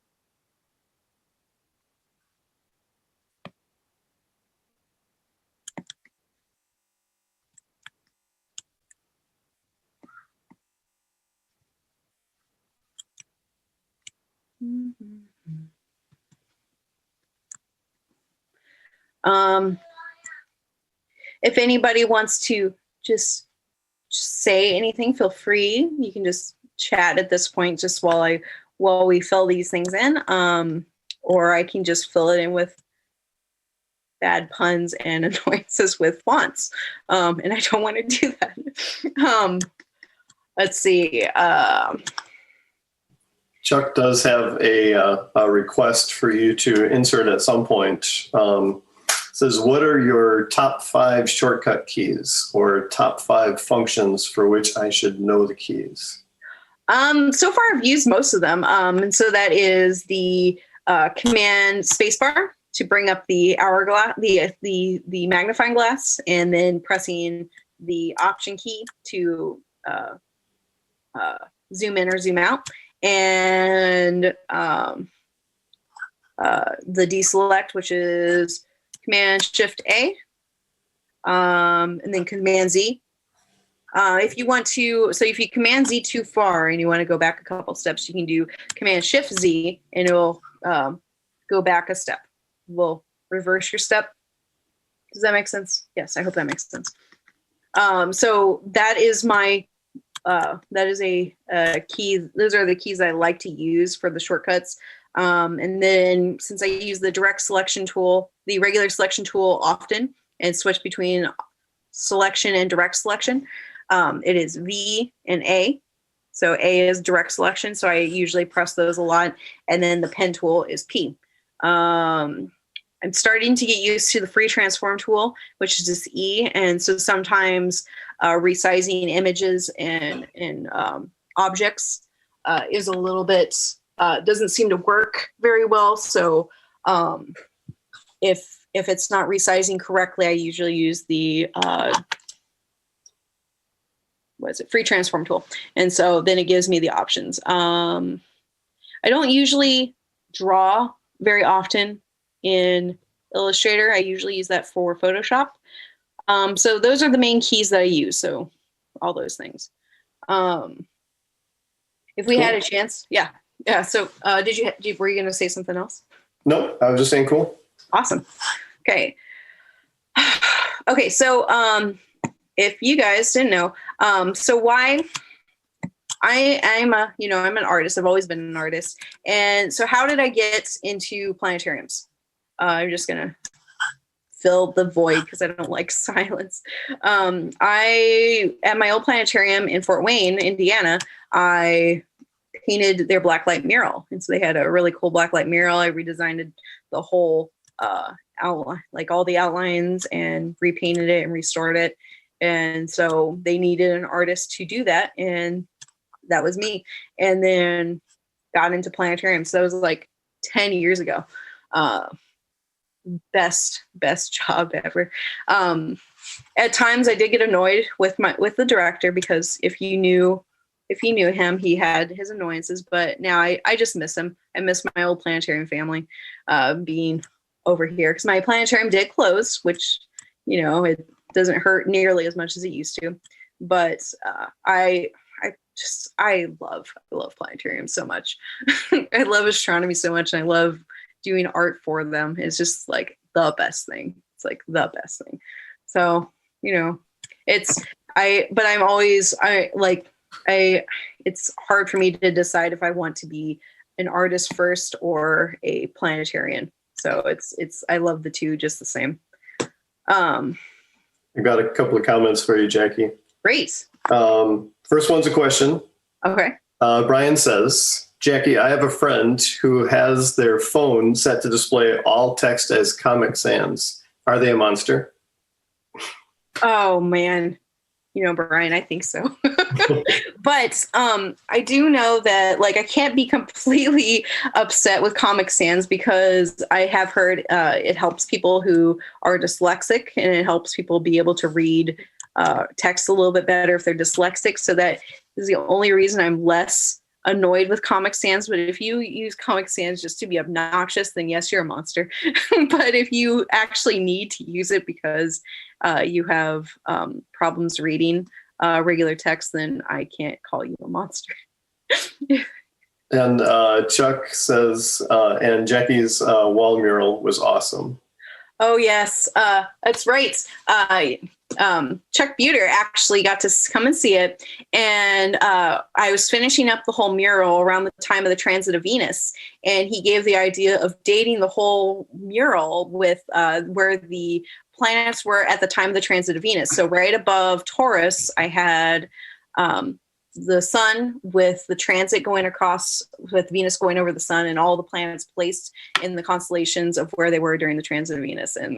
If anybody wants to just say anything, feel free. You can just chat at this point just while we fill these things in. Or I can just fill it in with bad puns and annoyances with fonts. And I don't want to do that. Let's see. Chuck does have a request for you to insert at some point. Says, what are your top 5 shortcut keys or top 5 functions for which I should know the keys? So far I've used most of them. And so that is the Command spacebar to bring up the hourglass, the magnifying glass, and then pressing the Option key to zoom in or zoom out, and the deselect, which is Command Shift A, and then Command Z. If you want to, so if you Command Z too far and you want to go back a couple steps, you can do Command Shift Z and it'll go back a step. Will reverse your step. Does that make sense? Yes, I hope that makes sense. So that is my, that is a key. Those are the keys I like to use for the shortcuts. And then since I use the direct selection tool, the regular selection tool often, and switch between selection and direct selection, it is V and A. So A is direct selection, so I usually press those a lot. And then the pen tool is P. I'm starting to get used to the free transform tool, which is just E. And so sometimes resizing images and objects is a little bit, doesn't seem to work very well. So if it's not resizing correctly, I usually use the free transform tool. And so then it gives me the options. I don't usually draw very often in Illustrator. I usually use that for Photoshop. So those are the main keys that I use. So all those things. If we had a chance, yeah. So were you going to say something else? No, I was just saying cool. Awesome. Okay. Okay. So if you guys didn't know, so why I'm an artist. I've always been an artist. And so how did I get into planetariums? I'm just going to fill the void because I don't like silence. At my old planetarium in Fort Wayne, Indiana, I painted their blacklight mural. And so they had a really cool blacklight mural. I redesigned the whole outline, like all the outlines, and repainted it and restored it. And so they needed an artist to do that. And that was me. And then got into Planetariums. So that was like 10 years ago. Best job ever. At times I did get annoyed with the director, because if you knew him, he had his annoyances, but now I just miss him. I miss my old planetarium family being over here, because my planetarium did close, which, it doesn't hurt nearly as much as it used to. But I love planetariums so much. I love astronomy so much, and I love doing art for them. It's just like the best thing. It's like the best thing. So, it's hard for me to decide if I want to be an artist first or a planetarian. So I love the two just the same. I got a couple of comments for you, Jackie. Great. First one's a question. Okay. Brian says, Jackie, I have a friend who has their phone set to display all text as Comic Sans. Are they a monster? Oh, man. Brian, I think so. But I do know that, I can't be completely upset with Comic Sans, because I have heard it helps people who are dyslexic, and it helps people be able to read text a little bit better if they're dyslexic. So that is the only reason I'm less annoyed with Comic Sans. But if you use Comic Sans just to be obnoxious, then yes, you're a monster. But if you actually need to use it because you have problems reading regular text, then I can't call you a monster. And Chuck says, and Jackie's wall mural was awesome. Oh, yes. That's right. Chuck Buter actually got to come and see it. And I was finishing up the whole mural around the time of the transit of Venus. And he gave the idea of dating the whole mural with where the planets were at the time of the transit of Venus. So right above Taurus, I had the sun with the transit going across, with Venus going over the sun, and all the planets placed in the constellations of where they were during the transit of Venus. And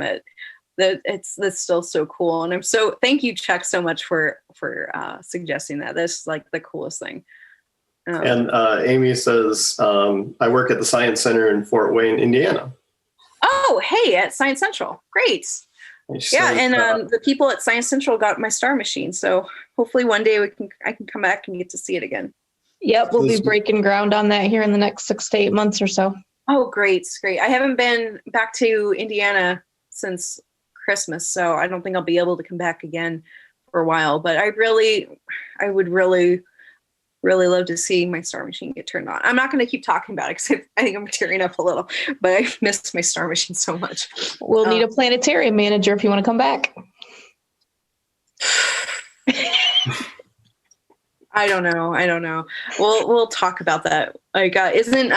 that's still so cool. And thank you, Chuck, so much for suggesting that. That's like the coolest thing. And Amy says, I work at the Science Center in Fort Wayne, Indiana. Oh, hey, at Science Central. Great. Yeah, and the people at Science Central got my star machine, so hopefully one day I can come back and get to see it again. Yep, we'll be breaking ground on that here in the next 6 to 8 months or so. Oh, great. I haven't been back to Indiana since Christmas, so I don't think I'll be able to come back again for a while. But I would really love to see my star machine get turned on. I'm not going to keep talking about it because I think I'm tearing up a little, but I missed my star machine so much. We'll need a planetarium manager if you want to come back. I don't know. We'll talk about that. Isn't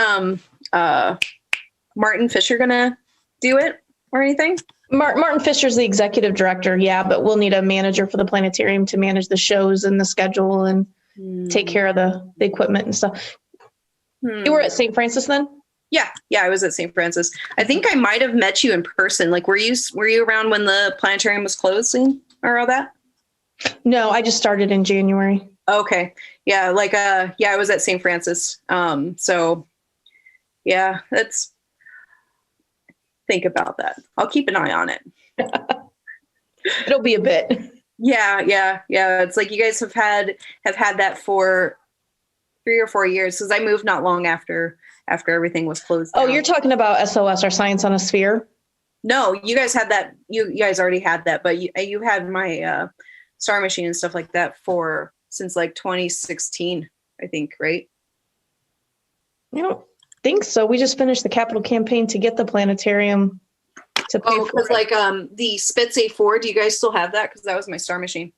Martin Fisher going to do it or anything? Martin Fisher's the executive director, yeah, but we'll need a manager for the planetarium to manage the shows and the schedule and take care of the equipment and stuff. You were at St. Francis then? Yeah, I was at St. Francis. I think I might have met you in person. Were you around when the planetarium was closing or all that? No, I just started in January. Okay. Yeah, I was at St. Francis. So yeah, think about that. I'll keep an eye on it. It'll be a bit. Yeah. It's like you guys have had that for 3 or 4 years, because I moved not long after everything was closed down. Oh, you're talking about SOS, or Science on a Sphere? No, you guys had that. You guys already had that, but you had my star machine and stuff like that since 2016, I think, right? I don't think so. We just finished the capital campaign to get the planetarium to pay for it. The Spitz A4, do you guys still have that? Because that was my star machine.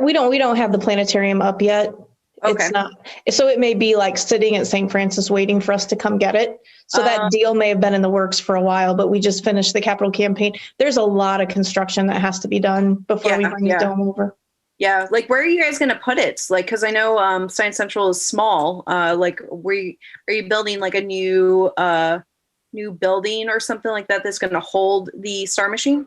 We don't have the planetarium up yet. Okay. It's not. So it may be sitting at St. Francis waiting for us to come get it. So that deal may have been in the works for a while, but we just finished the capital campaign. There's a lot of construction that has to be done before we bring the dome over. Yeah, like where are you guys going to put it? Like, because I know Science Central is small. Like, are you building like a new building or something like that that's going to hold the Star Machine?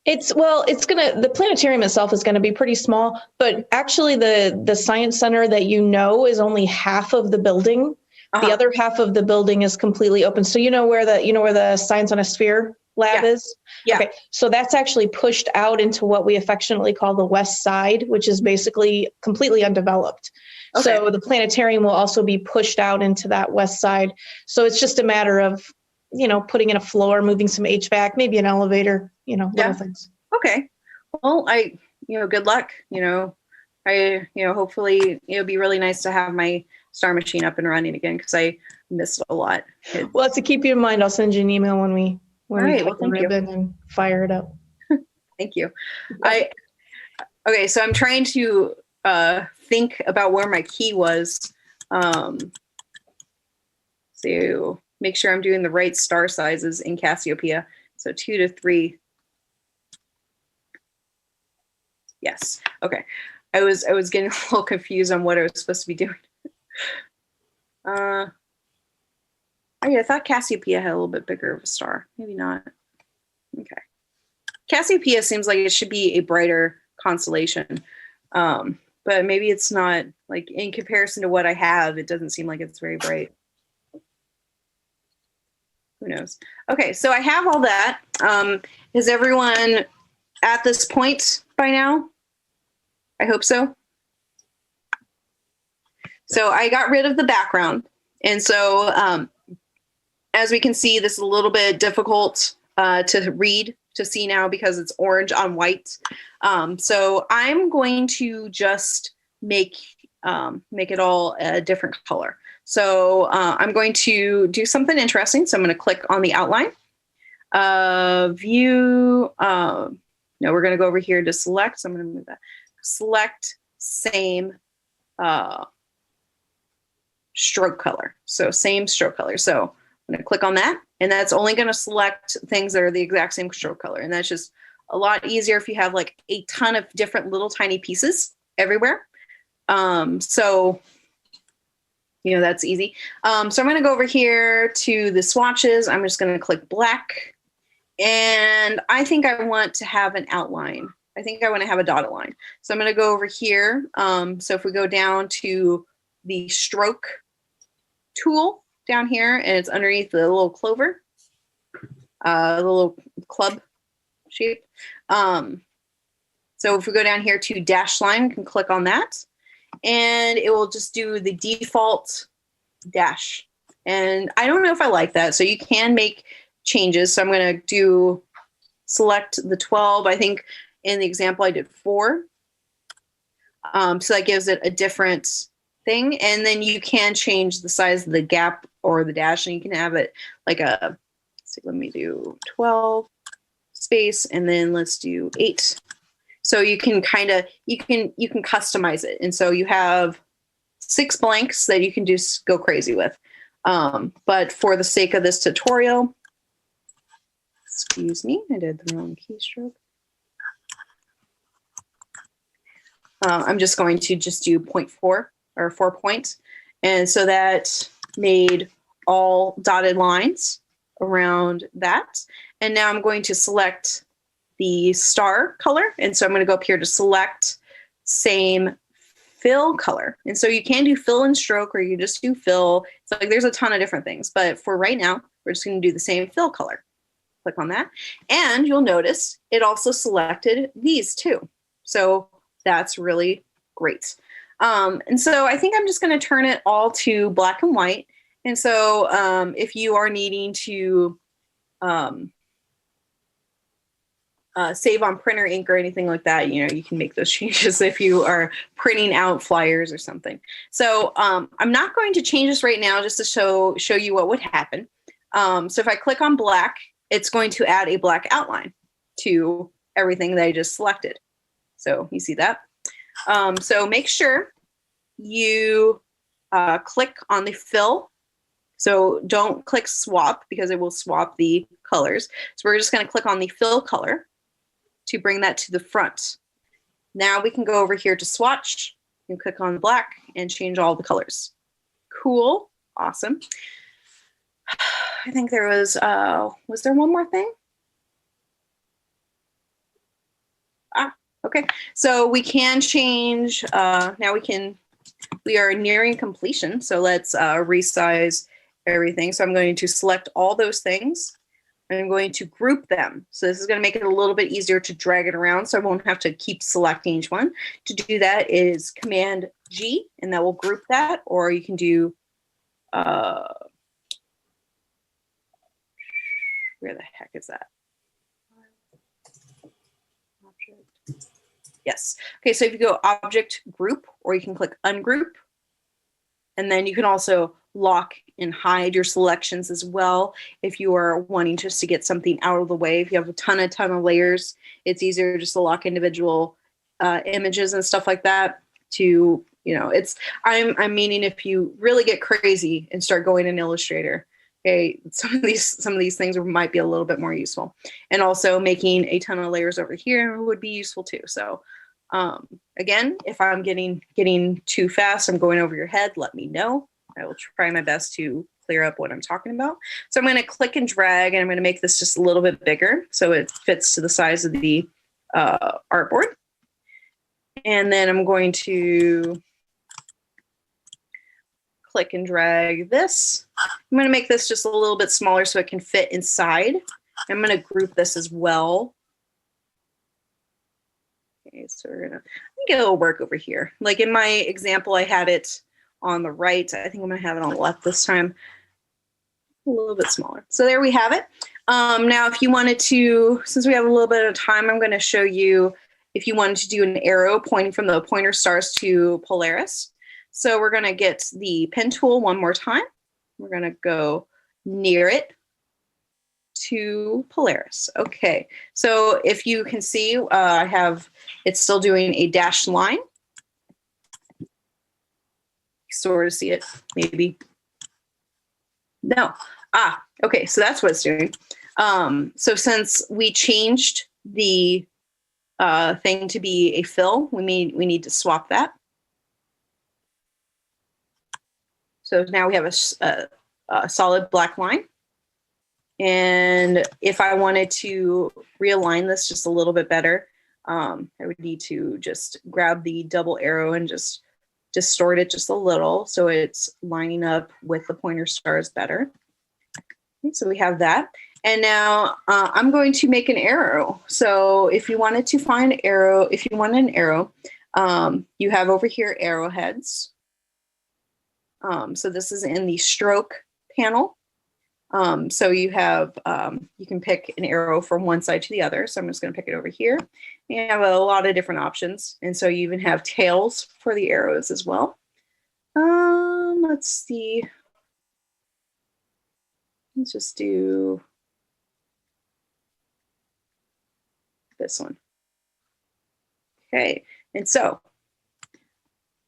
The planetarium itself is going to be pretty small, but actually the science center that is only half of the building. The other half of the building is completely open. So you know where the Science on a Sphere lab is? Yeah. Okay. So that's actually pushed out into what we affectionately call the west side, which is basically completely undeveloped. Okay. So the planetarium will also be pushed out into that west side. So it's just a matter of, putting in a floor, moving some HVAC, maybe an elevator, little things. Okay. Well, good luck. Hopefully it'll be really nice to have my Star Machine up and running again because I missed a lot. Well, to keep you in mind, I'll send you an email when we cut the ribbon and fire it up. Thank you. So I'm trying to think about where my key was. So make sure I'm doing the right star sizes in Cassiopeia. So 2 to 3. Yes. Okay. I was getting a little confused on what I was supposed to be doing. I thought Cassiopeia had a little bit bigger of a star. Maybe not. Okay. Cassiopeia seems like it should be a brighter constellation. But maybe it's not, like in comparison to what I have, it doesn't seem like it's very bright. Who knows? Okay, so I have all that. Is everyone at this point by now? I hope so. So I got rid of the background. And so as we can see, this is a little bit difficult to see now because it's orange on white. So I'm going to just make it all a different color. So I'm going to do something interesting. So I'm going to click on the outline. View. No, we're going to go over here to select. So I'm going to move that. Select same stroke color. So same stroke color. So I'm going to click on that. And that's only going to select things that are the exact same stroke color. And that's just a lot easier if you have like a ton of different little tiny pieces everywhere. So that's easy. So I'm going to go over here to the swatches. I'm just going to click black. And I think I want to have an outline. I think I want to have a dotted line. So I'm going to go over here. So if we go down to the stroke tool down here, and it's underneath the little clover, the little club shape. So if we go down here to dash line, we can click on that. And it will just do the default dash. And I don't know if I like that. So you can make changes. So I'm going to select the 12. I think in the example I did 4. So that gives it a different thing. And then you can change the size of the gap or the dash. And you can have it like let me do 12 space. And then let's do 8. So you can you can customize it. And so you have 6 blanks that you can just go crazy with. But for the sake of this tutorial, excuse me, I did the wrong keystroke. I'm just going to just do 0.4 or 4 points. And so that made all dotted lines around that. And now I'm going to select the star color. And so I'm going to go up here to select same fill color. And so you can do fill and stroke, or you just do fill. So like there's a ton of different things, but for right now, we're just going to do the same fill color. Click on that. And you'll notice it also selected these two. So that's really great. And so I think I'm just going to turn it all to black and white. And so if you are needing to save on printer ink or anything like that, you can make those changes if you are printing out flyers or something. So I'm not going to change this right now just to show you what would happen. So if I click on black, it's going to add a black outline to everything that I just selected. So you see that? So make sure you click on the fill. So don't click swap because it will swap the colors. So we're just going to click on the fill color to bring that to the front. Now we can go over here to swatch and click on black and change all the colors. Cool. Awesome. I think there was there one more thing? Okay. So we can change, now we are nearing completion. So let's resize everything. So I'm going to select all those things. I'm going to group them. So this is going to make it a little bit easier to drag it around so I won't have to keep selecting each one. To do that is Command G, and that will group that, or you can do, where the heck is that? Object. Yes. Okay, so if you go Object Group, or you can click Ungroup, and then you can also lock and hide your selections as well. If you are wanting just to get something out of the way, if you have a ton of layers, it's easier just to lock individual images and stuff like that. To, you know, it's, I'm meaning if you really get crazy and start going in Illustrator, okay, some of these things might be a little bit more useful. And also making a ton of layers over here would be useful too. So again, if I'm getting too fast, I'm going over your head, let me know. I will try my best to clear up what I'm talking about. So I'm going to click and drag, and I'm going to make this just a little bit bigger so it fits to the size of the artboard. And then I'm going to click and drag this. I'm going to make this just a little bit smaller so it can fit inside. I'm going to group this as well. Okay, so we're going to get a little work over here. Like in my example, I had it on the right. I think I'm going to have it on the left this time. A little bit smaller. So there we have it. Now, if you wanted to, since we have a little bit of time, I'm going to show you if you wanted to do an arrow pointing from the pointer stars to Polaris. So we're going to get the pen tool one more time. We're going to go near it to Polaris. Okay. So if you can see, I have, it's still doing a dashed line. Sort of see it, maybe. No. Okay, so that's what it's doing. So since we changed the thing to be a fill, we need to swap that. So now we have a solid black line. And if I wanted to realign this just a little bit better, I would need to just grab the double arrow and just distort it just a little so it's lining up with the pointer stars better. Okay, so we have that. And now I'm going to make an arrow. So if you wanted to find an arrow, if you wanted an arrow, you have over here arrowheads. So this is in the stroke panel. So you have, you can pick an arrow from one side to the other. So I'm just going to pick it over here. You have a lot of different options. And so you even have tails for the arrows as well. Let's see. Let's just do this one. Okay. And so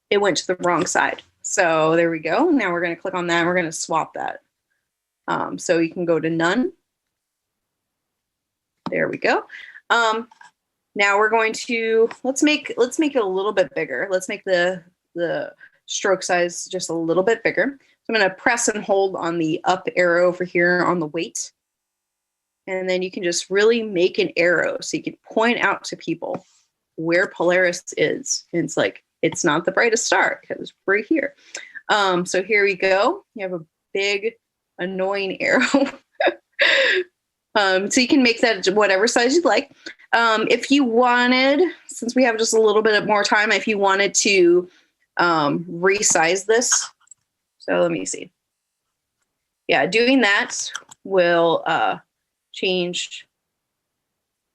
it went to the wrong side. So there we go. Now we're going to click on that and we're going to swap that. So you can go to none. There we go. Now we're going to, let's make it a little bit bigger. Let's make the stroke size just a little bit bigger. So I'm going to press and hold on the up arrow over here on the weight. And then you can just really make an arrow so you can point out to people where Polaris is. And it's like, it's not the brightest star because it's right here. So here we go. You have a big annoying arrow. So you can make that whatever size you'd like. If you wanted, since we have just a little bit more time, if you wanted to resize this. So let me see. Yeah, doing that will change,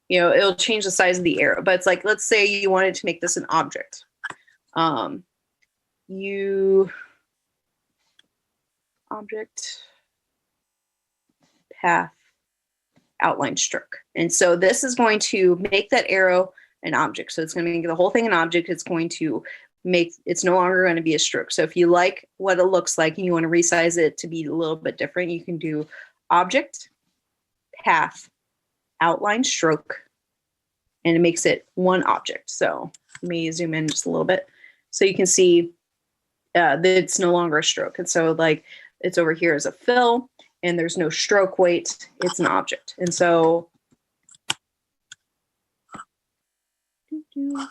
you know, it'll change the size of the arrow. But it's like, let's say you wanted to make this an object. Object, path, outline stroke. And so this is going to make that arrow an object. So it's going to make the whole thing an object. It's going to make, it's no longer going to be a stroke. So if you like what it looks like and you want to resize it to be a little bit different, you can do object, path, outline stroke, and it makes it one object. So let me zoom in just a little bit so you can see that it's no longer a stroke. And so like it's over here as a fill and there's no stroke weight, it's an object. And so you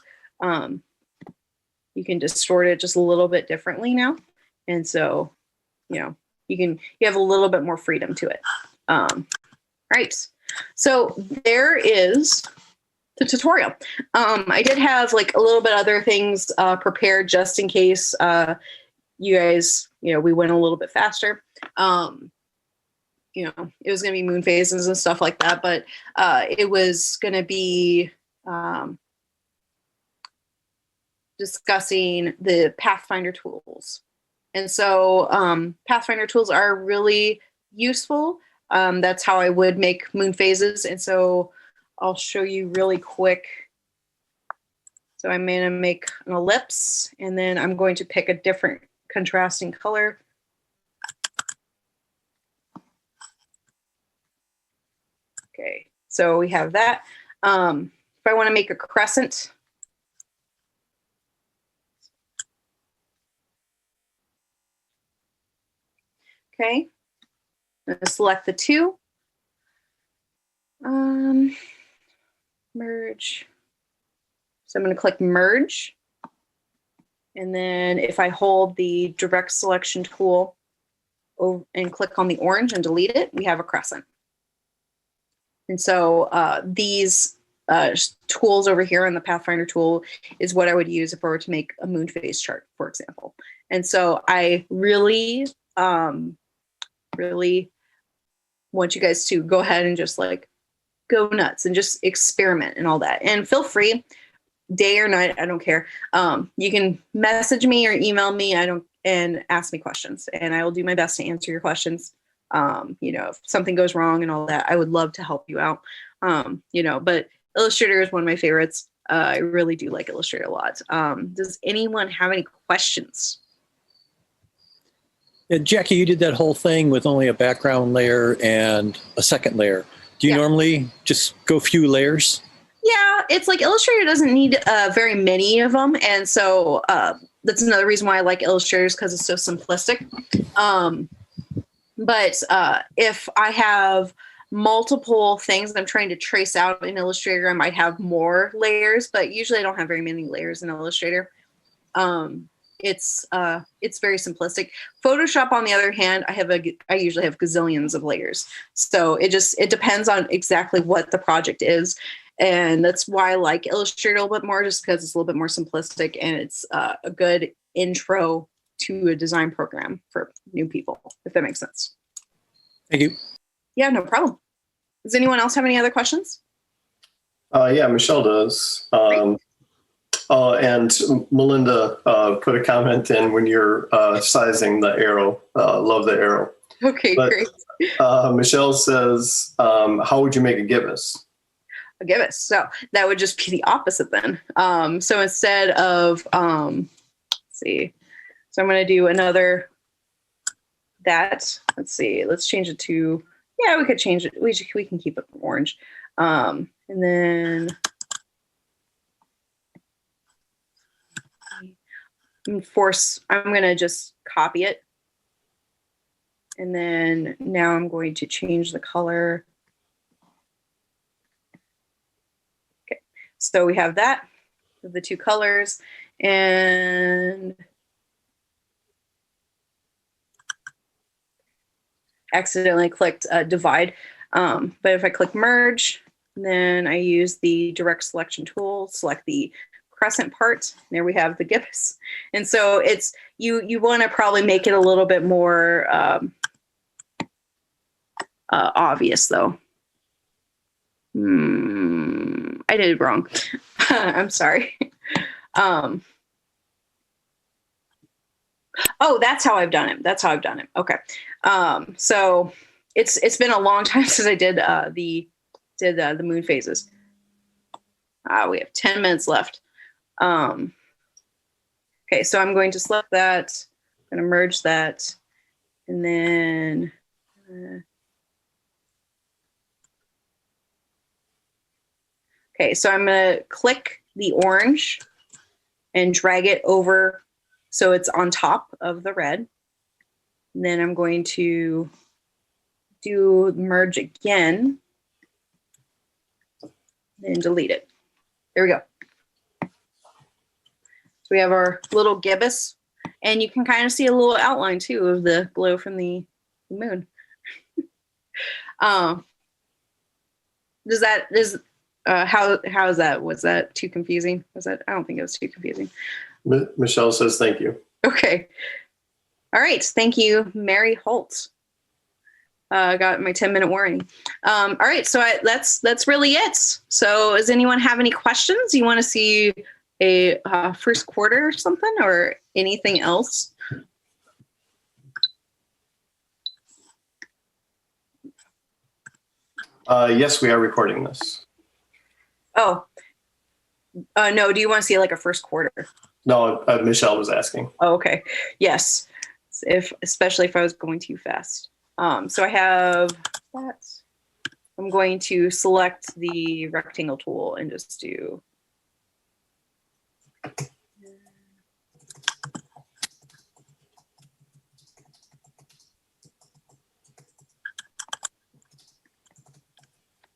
can distort it just a little bit differently now. And so, you know, you have a little bit more freedom to it. Right. So there is the tutorial. I did have like a little bit other things prepared just in case you guys, you know, we went a little bit faster. You know, it was going to be moon phases and stuff like that, but it was going to be discussing the Pathfinder tools. And so Pathfinder tools are really useful. That's how I would make moon phases. And so I'll show you really quick. So I'm going to make an ellipse and then I'm going to pick a different contrasting color. Okay, so we have that. If I want to make a crescent, okay, I'm going to select the two, merge. So I'm going to click merge. And then if I hold the direct selection tool and click on the orange and delete it, we have a crescent. And so these tools over here in the Pathfinder tool is what I would use if I were to make a moon phase chart, for example. And so I really, really want you guys to go ahead and just like go nuts and just experiment and all that. And feel free, day or night, I don't care. You can message me or email me. And ask me questions, and I will do my best to answer your questions. You know, if something goes wrong and all that, I would love to help you out. You know, but Illustrator is one of my favorites. I really do like Illustrator a lot. Does anyone have any questions? Yeah, Jackie, you did that whole thing with only a background layer and a second layer. Do you normally just go a few layers? Yeah, it's like Illustrator doesn't need very many of them. And so that's another reason why I like Illustrators, because it's so simplistic. But if I have multiple things that I'm trying to trace out in Illustrator, I might have more layers, but usually I don't have very many layers in Illustrator. It's very simplistic. Photoshop, on the other hand, I usually have gazillions of layers. So it depends on exactly what the project is. And that's why I like Illustrator a little bit more, just because it's a little bit more simplistic and it's a good intro to a design program for new people, if that makes sense. Thank you. Yeah, no problem. Does anyone else have any other questions? Yeah, Michelle does. And Melinda put a comment in when you're sizing the arrow. Love the arrow. Okay, great. Michelle says, how would you make a gibbous? A gibbous. So that would just be the opposite then. So instead of, let's see. So I'm going to do another that. Let's see. Let's change it to, yeah, we could change it. We can keep it orange. And then I'm going to just copy it. And then now I'm going to change the color. Okay. So we have that, the two colors, and accidentally clicked divide. But if I click merge, then I use the direct selection tool, select the crescent part. There we have the gibbous. And so it's, you want to probably make it a little bit more obvious though. I did it wrong. I'm sorry. Oh, that's how I've done it. That's how I've done it. Okay. So it's been a long time since I did the moon phases. We have 10 minutes left. Okay, so I'm going to select that. I'm going to merge that, and then okay, so I'm going to click the orange and drag it over so it's on top of the red. And then I'm going to do merge again and delete it. There we go. So we have our little gibbous, and you can kind of see a little outline too of the glow from the moon. How is that? Was that too confusing? I don't think it was too confusing. Michelle says thank you. Okay. All right. Thank you, Mary Holt. Got my 10-minute warning. All right. So that's really it. So does anyone have any questions? You want to see a first quarter or something, or anything else? Yes, we are recording this. Oh, no. Do you want to see like a first quarter? No, Michelle was asking. Oh, okay. Yes. Especially if I was going too fast. So I have that. I'm going to select the rectangle tool and just do.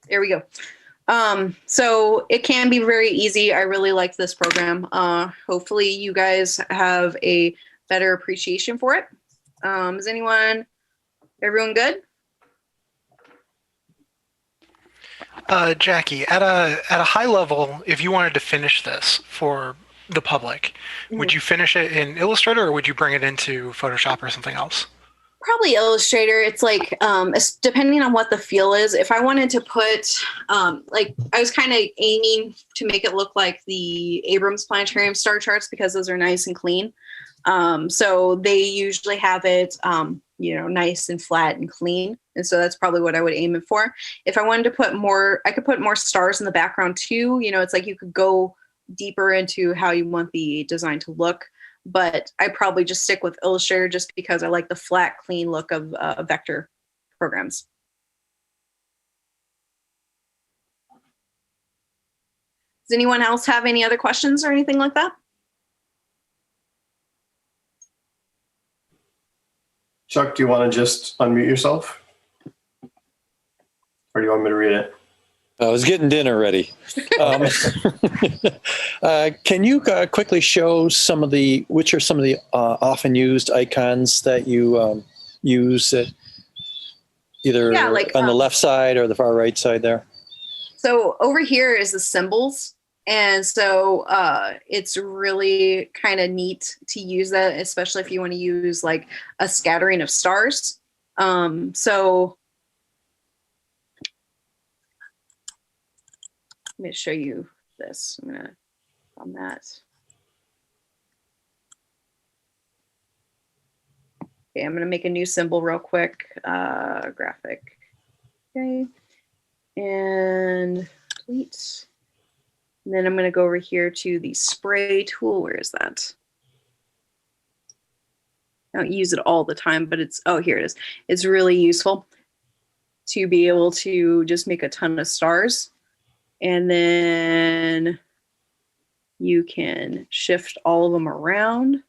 There we go. So it can be very easy. I really like this program. Hopefully you guys have a better appreciation for it. Is everyone good? Jackie, at a high level, if you wanted to finish this for the public, would you finish it in Illustrator, or would you bring it into Photoshop or something else? Probably Illustrator. It's like, depending on what the feel is. If I wanted to put, like, I was kind of aiming to make it look like the Abrams Planetarium star charts, because those are nice and clean. So they usually have it, nice and flat and clean. And so that's probably what I would aim it for. If I wanted to put more, I could put more stars in the background too. It's like you could go deeper into how you want the design to look. But I probably just stick with Illustrator just because I like the flat, clean look of vector programs. Does anyone else have any other questions or anything like that? Chuck, do you want to just unmute yourself? Or do you want me to read it? I was getting dinner ready. Can you quickly show which are some of the often used icons that you use either on the left side or the far right side there? So over here is the symbols. And so it's really kind of neat to use that, especially if you want to use like a scattering of stars. So let me show you this. I'm gonna on that. Okay, I'm gonna make a new symbol real quick. Graphic. Okay, and delete. And then I'm gonna go over here to the spray tool. Where is that? I don't use it all the time, but here it is. It's really useful to be able to just make a ton of stars. And then you can shift all of them around.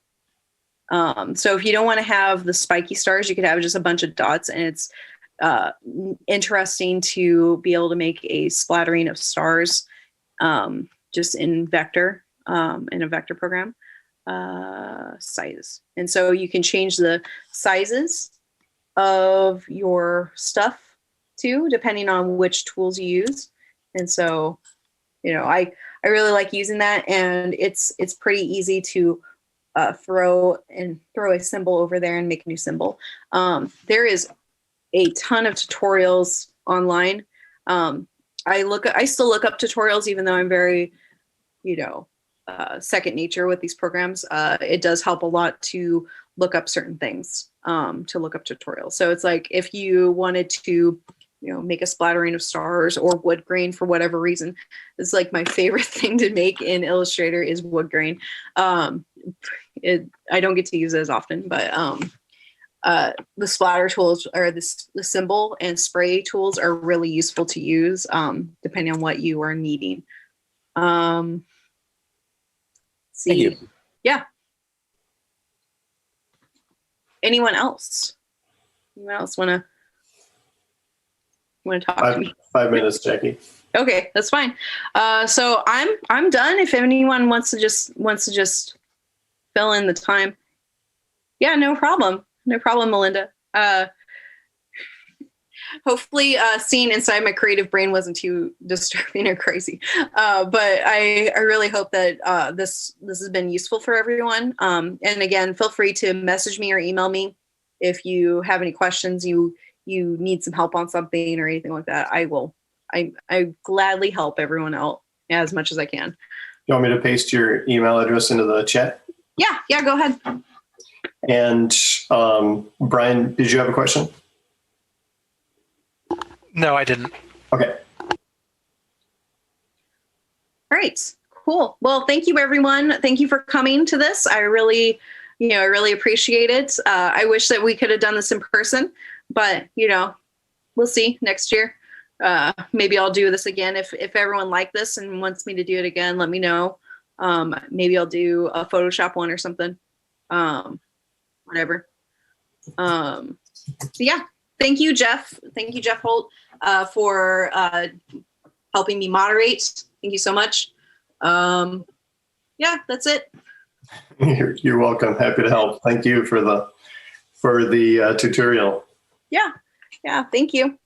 So if you don't want to have the spiky stars, you could have just a bunch of dots, and it's interesting to be able to make a splattering of stars just in vector, in a vector program. Size. And so you can change the sizes of your stuff too, depending on which tools you use. And so, I really like using that, and it's pretty easy to throw a symbol over there and make a new symbol. There is a ton of tutorials online. I still look up tutorials, even though I'm very, second nature with these programs. It does help a lot to look up certain things, to look up tutorials. So it's like if you wanted to make a splattering of stars or wood grain for whatever reason. It's like my favorite thing to make in Illustrator is wood grain. I don't get to use it as often, but the splatter tools or the symbol and spray tools are really useful to use depending on what you are needing. see. Thank you. Yeah. Anyone else? Anyone else want to talk to me? 5 minutes, Jackie. Okay, that's fine. So I'm done. If anyone wants to just fill in the time. Yeah, no problem. No problem, Melinda. Hopefully seeing inside my creative brain wasn't too disturbing or crazy. But I really hope that this has been useful for everyone. And again, feel free to message me or email me if you have any questions, you need some help on something or anything like that. I gladly help everyone out as much as I can. You want me to paste your email address into the chat? Yeah, go ahead. And Brian, did you have a question? No, I didn't. Okay. All right, cool. Well, thank you, everyone. Thank you for coming to this. I really appreciate it. I wish that we could have done this in person, but we'll see next year. Maybe I'll do this again. If everyone liked this and wants me to do it again, let me know. Maybe I'll do a Photoshop one or something. Whatever. Yeah. Thank you, Jeff. Thank you, Jeff Holt, for helping me moderate. Thank you so much. Yeah, that's it. You're welcome. Happy to help. Thank you for the tutorial. Yeah. Thank you.